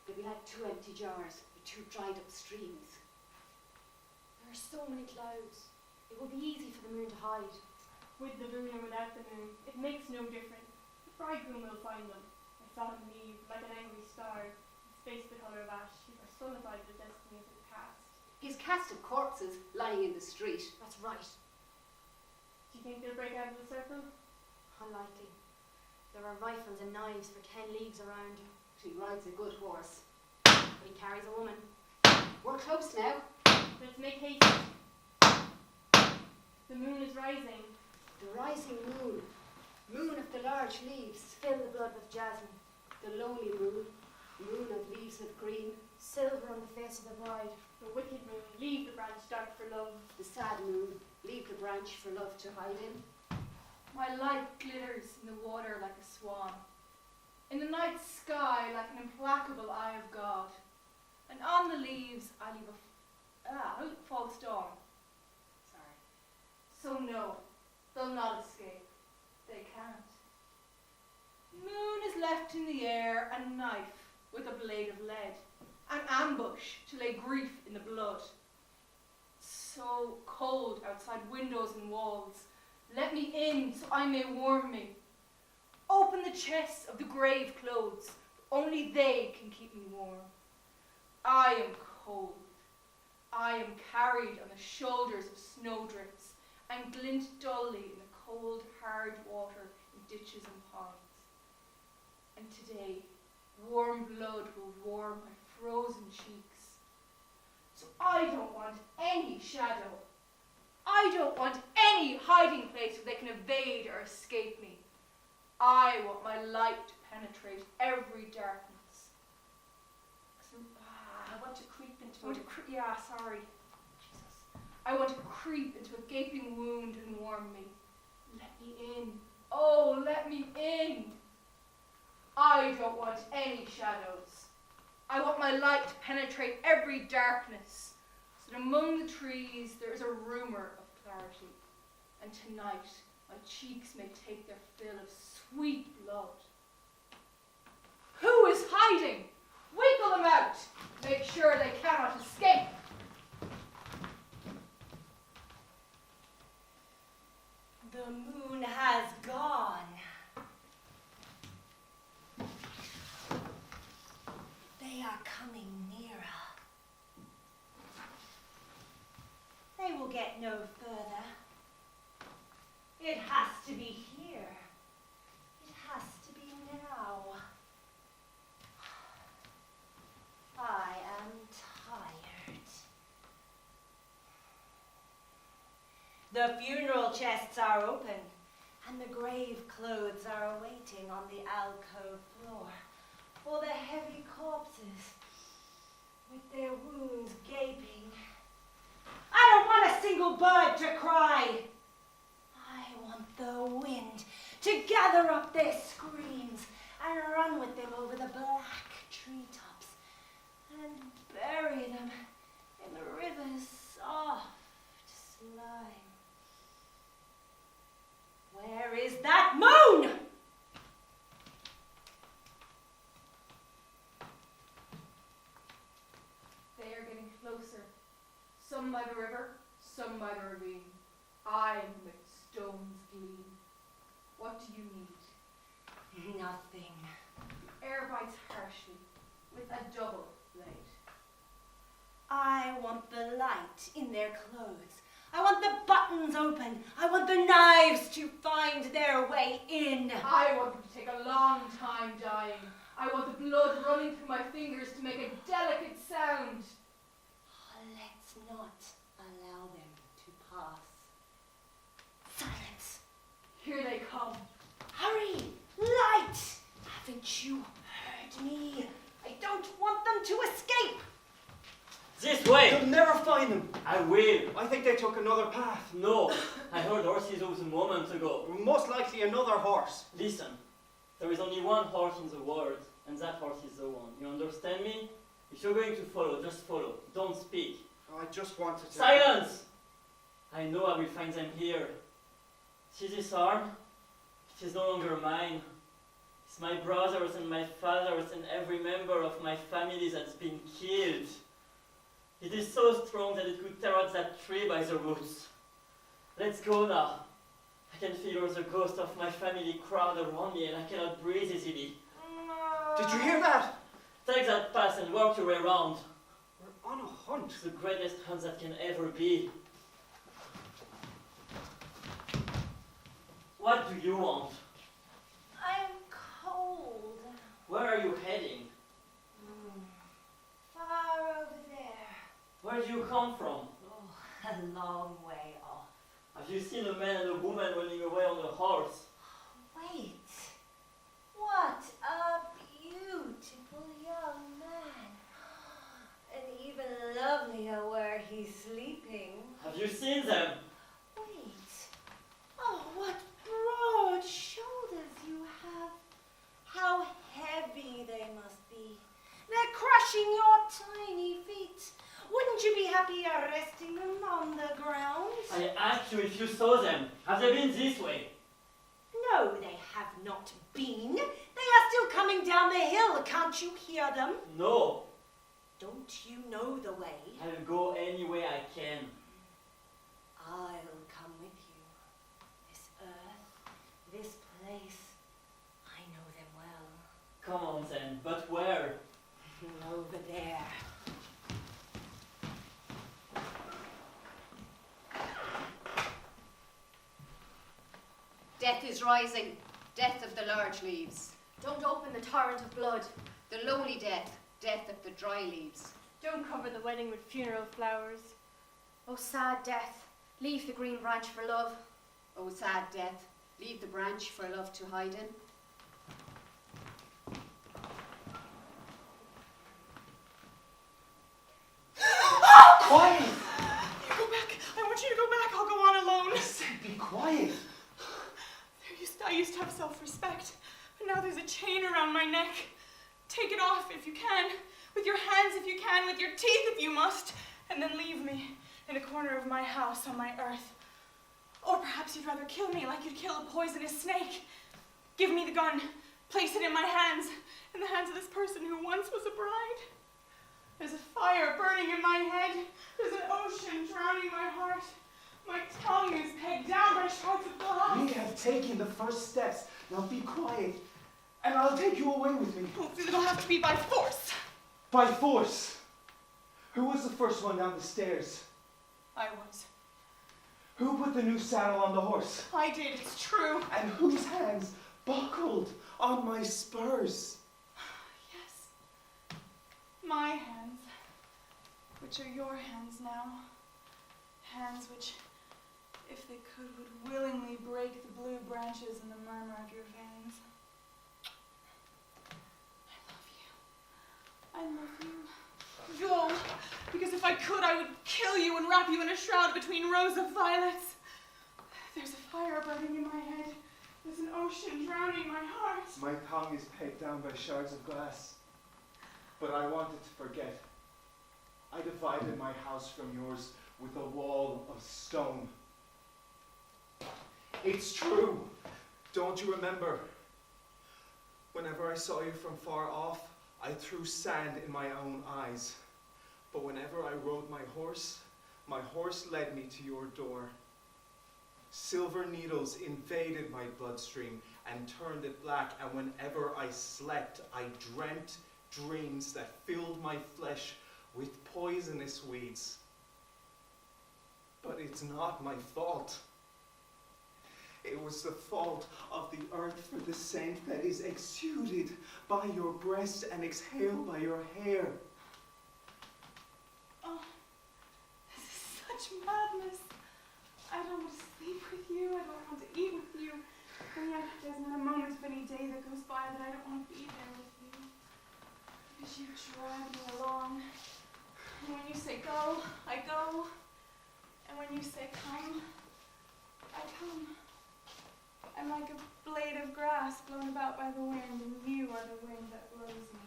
They'll be like two empty jars with two dried up streams. There are so many clouds. It will be easy for the moon to hide. With the moon or without the moon, it makes no difference. The bridegroom will find them. I saw him leave like an angry star, his face the colour of ash. He personified the destiny of his past. His cast of corpses lying in the street. That's right. Do you think they'll break out of the circle? Unlikely. There are rifles and knives for 10 leagues around. He rides a good horse. But he carries a woman. We're close now. Let's make haste. The moon is rising. The rising moon. Moon of the large leaves. Fill the blood with jasmine. The lowly moon. Moon of leaves of green. Silver on the face of the bride. The wicked moon, leave the branch dark for love. The sad moon. Leave the branch for love to hide in. My light glitters in the water like a swan. In the night sky like an implacable eye of God. And on the leaves I leave a false dawn. Sorry. So no, they'll not escape. They can't. Moon is left in the air, and knife with a blade of lead. An ambush to lay grief in the blood. So cold outside windows and walls. Let me in so I may warm me. Open the chests of the grave clothes. Only they can keep me warm. I am cold. I am carried on the shoulders of snowdrifts and glint dully in the cold, hard water in ditches and ponds. And today, warm blood will warm my frozen cheeks. So I don't want any shadow. I don't want any hiding place where they can evade or escape me. I want my light to penetrate every darkness. I want to creep into I want to creep into a gaping wound and warm me. Let me in. Oh, let me in. I don't want any shadows. I want my light to penetrate every darkness, so that among the trees there is a rumour of clarity, and tonight my cheeks may take their fill of sweet blood. Who is hiding? Wiggle them out. Make sure they cannot escape. The moon has gone. They are coming nearer. They will get no further. It has to be here. It has to be now. I am tired. The funeral chests are open, and the grave clothes are awaiting on the alcove floor for the heavy corpses with their wounds gaping. I don't want a single bird to cry. I want the wind to gather up their screams and run with them over the black treetops and bury them in the river's soft slime. Where is that moon? They are getting closer. Some by the river, some by the ravine. I am with stones gleam. What do you need? nothing. The air bites harshly, with a double blade. I want the light in their clothes. I want the buttons open. I want the knives to find their way in. I want them to take a long time dying. I want the blood running through my fingers to make a delicate sound. Let's not allow them to pass. Silence. Here they come. Hurry! Light! Haven't you heard me? I don't want them to escape. This way! You'll never find them. I will. I think they took another path. No, I heard horses hooves a moment ago. Most likely another horse. Listen, there is only one horse in the world, and that horse is the one. You understand me? If you're going to follow, just follow. Don't speak. I just wanted to... Silence! I know I will find them here. See this arm? It is no longer mine. It's my brothers and my father's and every member of my family that's been killed. It is so strong that it could tear out that tree by the roots. Let's go now. I can feel all the ghosts of my family crowd around me and I cannot breathe easily. Did you hear that? Take that path and work your way around. We're on a hunt. It's the greatest hunt that can ever be. What do you want? I'm cold. Where are you heading? Far over there. Where do you come from? Oh, a long way off. Have you seen a man and a woman running away on a horse? Wait. What a beautiful young man. And even lovelier where he's sleeping. Have you seen them? Wait. Oh, what broad shoulders you have. How heavy they must be. They're crushing your tiny feet. Wouldn't you be happier resting them on the ground? I asked you if you saw them. Have they been this way? No, they have not been. They are still coming down the hill. Can't you hear them? No. Don't you know the way? I'll go any way I can. I'll come with you. This earth, this place, I know them well. Come on then, but where? Over there. Death is rising. Death of the large leaves. Don't open the torrent of blood. The lowly death. Death of the dry leaves. Don't cover the wedding with funeral flowers. Oh, sad death, leave the green branch for love. Oh, sad death. Leave the branch for love to hide in. Quiet! You go back. I want you to go back. I'll go on alone. I said be quiet. I used to have self-respect, but now there's a chain around my neck. Take it off if you can, with your hands if you can, with your teeth if you must, and then leave me in a corner of my house on my earth. Or perhaps you'd rather kill me like you'd kill a poisonous snake. Give me the gun, place it in my hands, in the hands of this person who once was a bride. There's a fire burning in my head. There's an ocean drowning my heart. My tongue is pegged down by shards of glass. We have taken the first steps. Now be quiet, and I'll take you away with me. Oh, it'll have to be by force. By force. Who was the first one down the stairs? I was. Who put the new saddle on the horse? I did, it's true. And whose hands buckled on my spurs? Yes. My hands, which are your hands now. Hands which, if they could, would willingly break the blue branches in the murmur of your veins. I love you. Go, because if I could, I would kill you and wrap you in a shroud between rows of violets. There's a fire burning in my head. There's an ocean drowning my heart. My tongue is pegged down by shards of glass. But I wanted to forget. I divided my house from yours with a wall of stone. It's true. Don't you remember? Whenever I saw you from far off, I threw sand in my own eyes. But whenever I rode my horse led me to your door. Silver needles invaded my bloodstream, and turned it black, and whenever I slept, I dreamt dreams that filled my flesh with poisonous weeds. But it's not my fault. It was the fault of the earth for the scent that is exuded by your breast and exhaled by your hair. Oh, this is such madness. I don't want to sleep with you. I don't want to eat with you. And yet there's not a moment of any day that goes by that I don't want to be there with you. Because you drag me along. And when you say go, I go. And when you say come, I come. I'm like a blade of grass blown about by the wind, and you are the wind that blows me.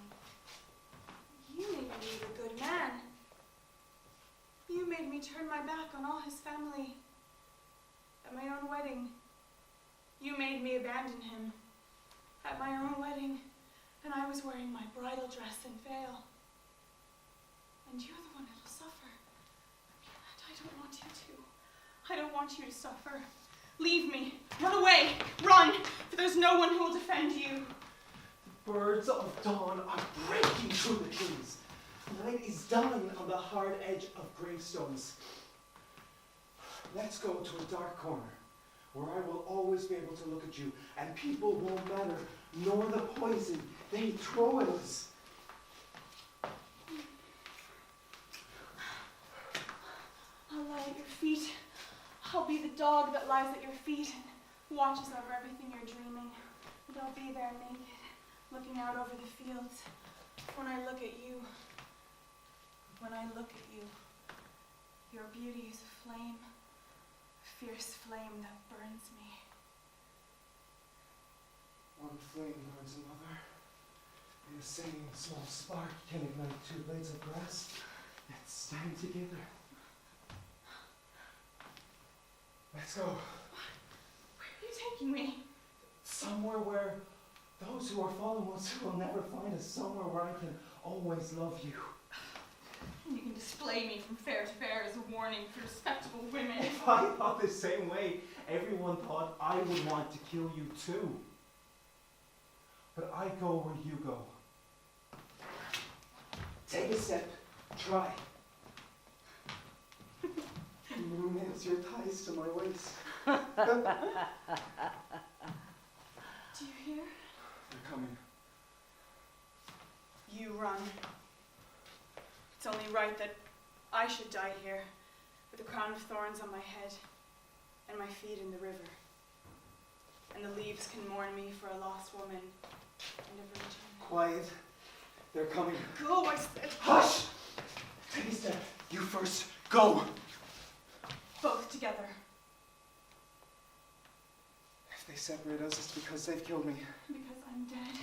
You made me leave a good man. You made me turn my back on all his family. At my own wedding, you made me abandon him. At my own wedding, and I was wearing my bridal dress and veil. And you're the one that'll suffer. And I don't want you to. I don't want you to suffer. Leave me. Run away. Run, for there's no one who will defend you. The birds of dawn are breaking through the trees. Night is dying on the hard edge of gravestones. Let's go to a dark corner where I will always be able to look at you, and people won't matter, nor the poison they throw at us. I'll lie at your feet. I'll be the dog that lies at your feet and watches over everything you're dreaming. And I'll be there naked, looking out over the fields. When I look at you, your beauty is a flame, a fierce flame that burns me. One flame burns another. In the same small spark can ignite two blades of grass that stand together. Let's go. Where are you taking me? Somewhere where those who are fallen ones will never find us. Somewhere where I can always love you. You can display me from fair to fair as a warning for respectable women. If I thought the same way, everyone thought I would want to kill you too. But I go where you go. Take a step. Try. You nails your ties to my waist. Do you hear? They're coming. You run. It's only right that I should die here, with a crown of thorns on my head, and my feet in the river. And the leaves can mourn me for a lost woman and a virgin. Quiet. They're coming. Go, I said. Hush! Take a step. You first. Go! Both together. If they separate us, it's because they've killed me. Because I'm dead.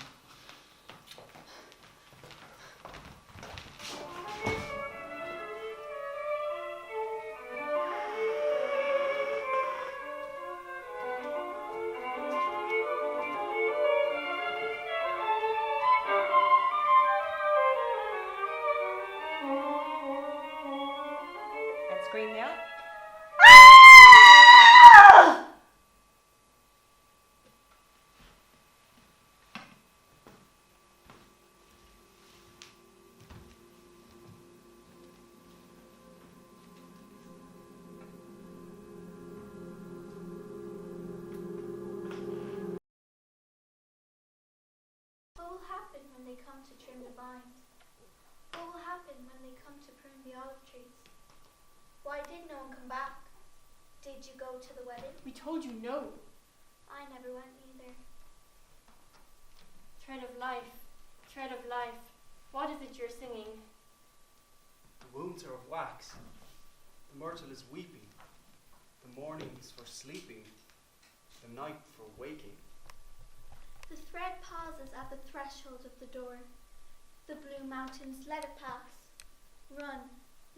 And scream now. What will happen when they come to trim the vines? What will happen when they come to prune the olive trees? Why did no one come back? Did you go to the wedding? We told you no. I never went either. Thread of life, thread of life. What is it you're singing? The wounds are of wax. The myrtle is weeping. The morning is for sleeping. The night for waking. The thread pauses at the threshold of the door. The blue mountains, let it pass. Run,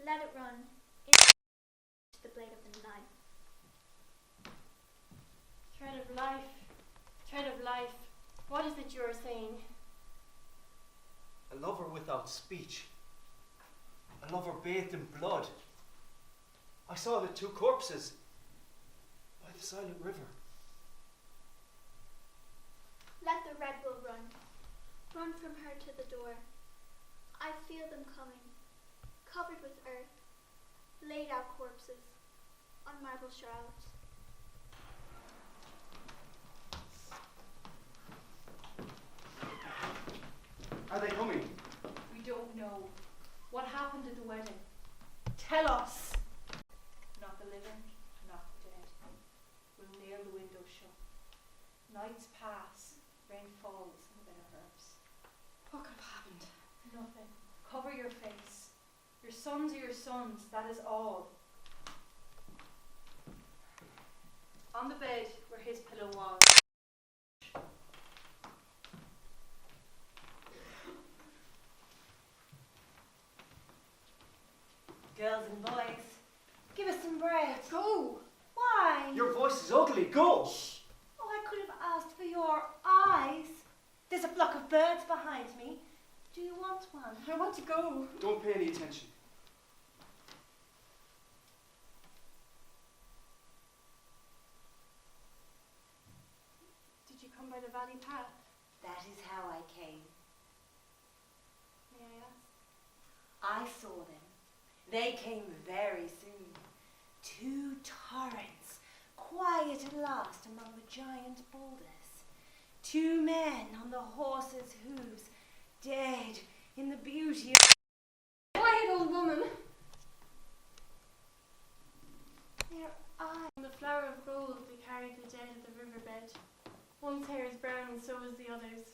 let it run, into the blade of the knife. Thread of life, thread of life. What is it you're saying? A lover without speech. A lover bathed in blood. I saw the two corpses by the silent river. Let the Red Bull run. Run from her to the door. I feel them coming, covered with earth, laid out corpses on marble shrouds. Are they coming? We don't know. What happened at the wedding? Tell us! Not the living, not the dead. We'll nail the windows shut. Nights pass, rain falls in the bed of herbs. What could have happened? Nothing. Cover your face. Your sons are your sons, that is all. On the bed where his pillow was. Girls and boys, give us some bread. Go! Why? Your voice is ugly. Go! Oh, I could have asked for your eyes. There's a flock of birds behind me. Do you want one? I want to go. Don't pay any attention. Did you come by the valley path? That is how I came. May I ask? I saw them. They came very soon. 2 torrents, quiet at last among the giant boulders. 2 men on the horses' hooves, dead in the beauty of... Quiet, old woman! their eyes. On the flower of gold they carried the dead at the riverbed. One's hair is brown and so is the other's.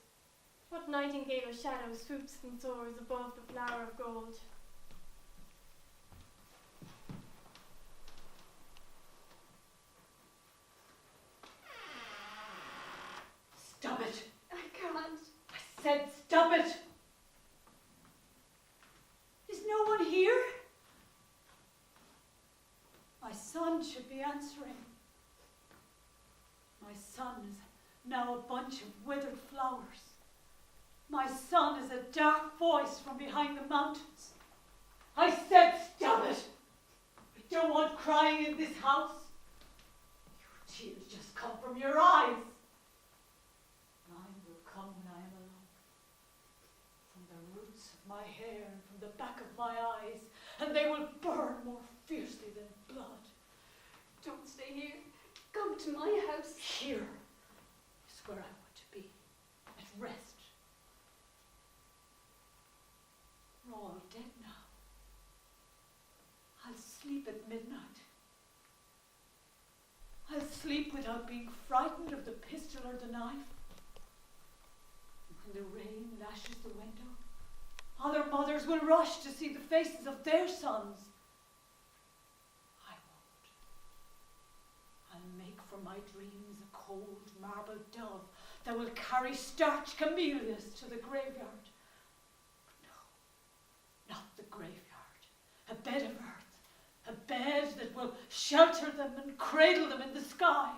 What nightingale of shadow swoops and soars above the flower of gold? Stop it! I can't. I said stop it! Is no one here? My son should be answering. My son is now a bunch of withered flowers. My son is a dark voice from behind the mountains. I said stop it! I don't want crying in this house. Your tears just come from your eyes. Mine will come when I am alone. From the roots of my hair and from the back of my eyes, and they will burn more fiercely than blood. Don't stay here. Come to my house. Here is where I want to be, at rest. We're all dead now. I'll sleep at midnight. I'll sleep without being frightened of the pistol or the knife. And when the rain lashes the window, other mothers will rush to see the faces of their sons. I won't. I'll make for my dreams a cold marble dove that will carry starched camellias to the graveyard. But no, not the graveyard. A bed of earth, a bed that will shelter them and cradle them in the sky.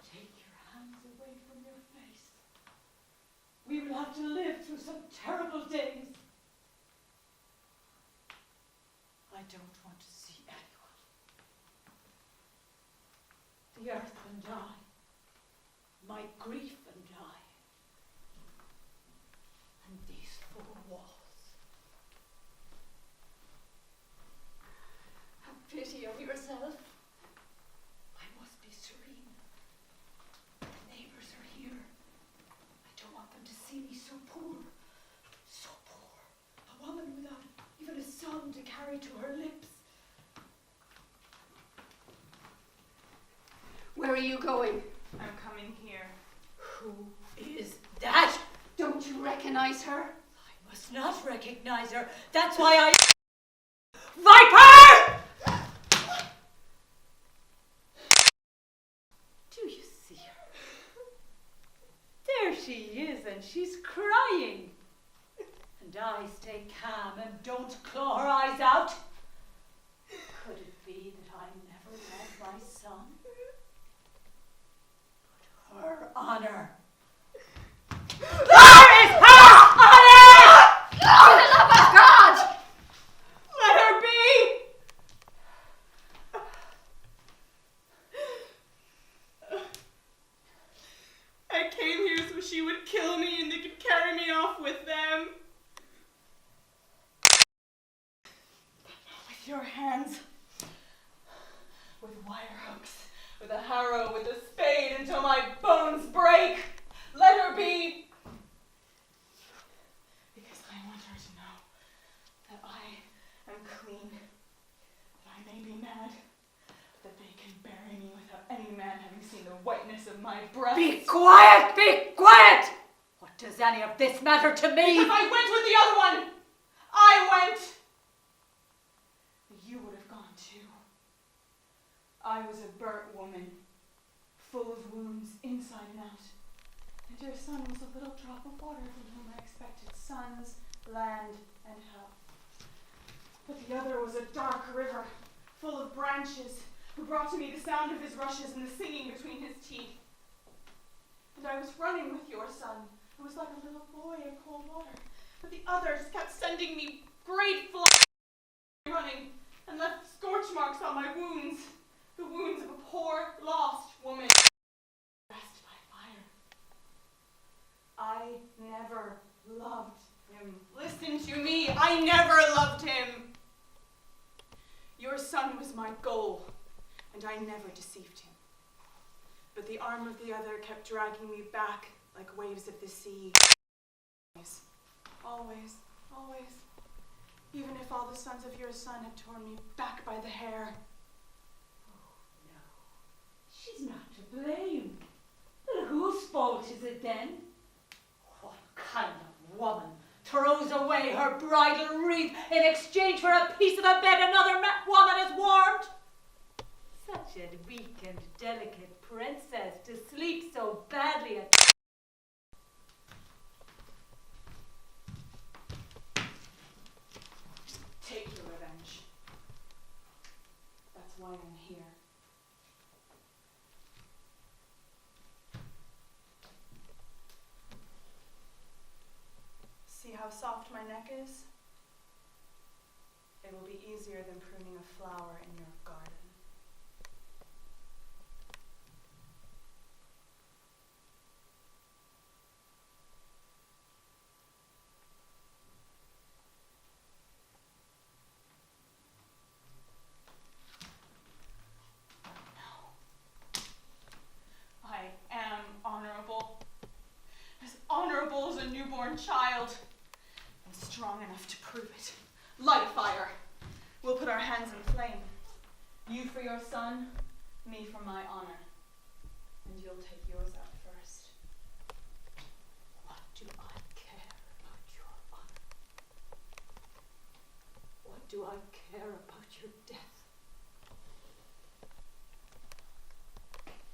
Take your hands away from your face. We will have to live through some terrible days. I don't want to see anyone. The earth and I, my grief and I, and these 4 walls. Have pity on yourself. I must be serene. The neighbors are here. I don't want them to see me so poor. So poor. A woman without even a son to carry to her lips. Where are you going? I'm coming here. Who is that? Don't you recognize her? I must not recognize her. That's why I... Viper! Do you see her? There she is, and she's crying. And I stay calm and don't claw her eyes out. Could it be that I never love my son? But her honor. Where is her honor? For the love of God! Let her be! clean. That I may be mad, but that they can bury me without any man having seen the whiteness of my breast. Be quiet! Be quiet! What does any of this matter to me? Because I went with the other one! I went! But you would have gone too. I was a burnt woman, full of wounds inside and out. And your son was a little drop of water from whom I expected sons, land, and health. But the other was a dark river, full of branches, who brought to me the sound of his rushes and the singing between his teeth. And I was running with your son, who was like a little boy in cold water. But the others kept sending me great flies running, and left scorch marks on my wounds, the wounds of a poor, lost woman. Dressed by fire. I never loved him. Listen to me, I never loved him. Your son was my goal, and I never deceived him. But the arm of the other kept dragging me back like waves of the sea. Always, always. Even if all the sons of your son had torn me back by the hair. Oh, no. She's not to blame. Well, whose fault is it then? What kind of woman throws away her bridal wreath in exchange for a piece of a bed another woman has warmed? Such a weak and delicate princess to sleep so badly at... Take your revenge. That's why I'm here. See how soft my neck is? It will be easier than pruning a flower in your garden. Honorable as a newborn child, and strong enough to prove it. Light a fire. We'll put our hands in flame. You for your son, me for my honor. And you'll take yours out first. What do I care about your honor? What do I care about your death?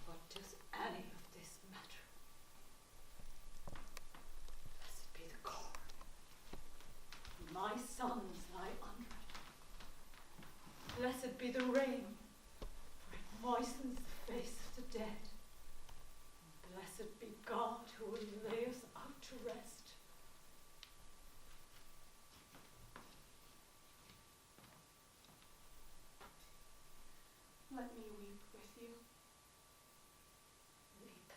What does any of this matter? Blessed be the corn. My sons lie under it. Blessed be the rain, for it moistens the face of the dead. And blessed be God who will lay us out to rest. Let me weep with you. Weep,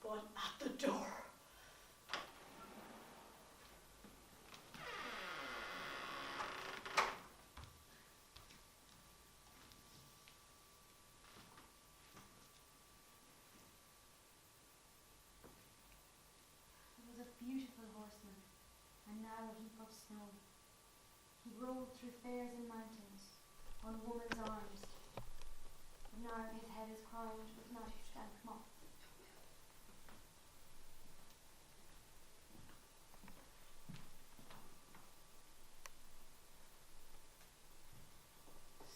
but at the door. He was a beautiful horseman, a narrow heap of snow. He rode through fairs and mountains, on woman's arms. But now his head is crowned with knotted and moth.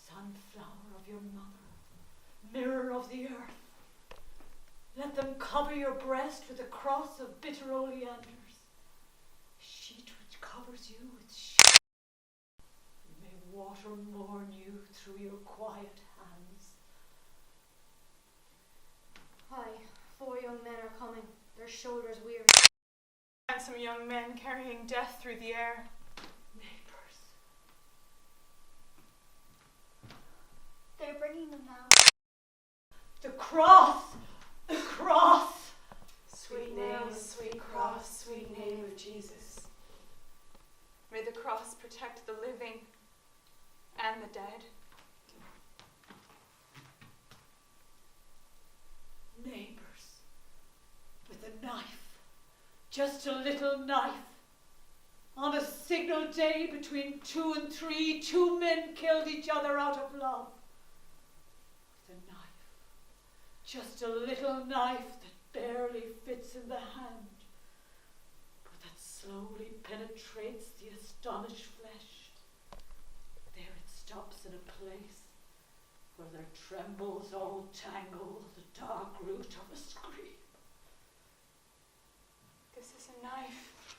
Sunflower of your mother, mirror of the earth, let them cover your breast with a cross of bitter oleanders, a sheet which covers you with shame. May water mourn you through your quiet hands. Aye, 4 young men are coming, their shoulders weary. Handsome young men carrying death through the air. Neighbors. They're bringing them now. The cross! The cross! Sweet name, sweet cross, sweet name of Jesus. May the cross protect the living and the dead. Neighbors, with a knife, just a little knife. On a signal day between 2 and 3, 2 men killed each other out of love. With a knife. Just a little knife that barely fits in the hand, but that slowly penetrates the astonished flesh. There it stops in a place where there trembles all tangled the dark root of a scream. This is a knife.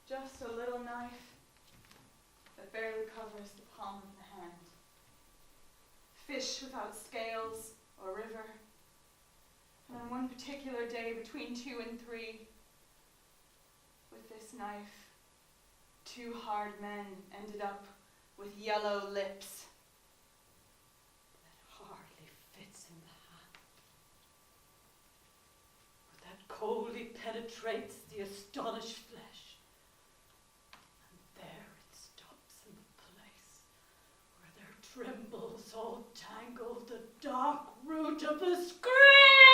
Just a little knife that barely covers the palm of the hand. Fish without scales or river. And on one particular day between 2 and 3, with this knife, 2 hard men ended up with yellow lips That hardly fits in the hand, but that coldly penetrates the astonished flesh. And there it stops in the place where there trembles all tangled the dark root of a scream.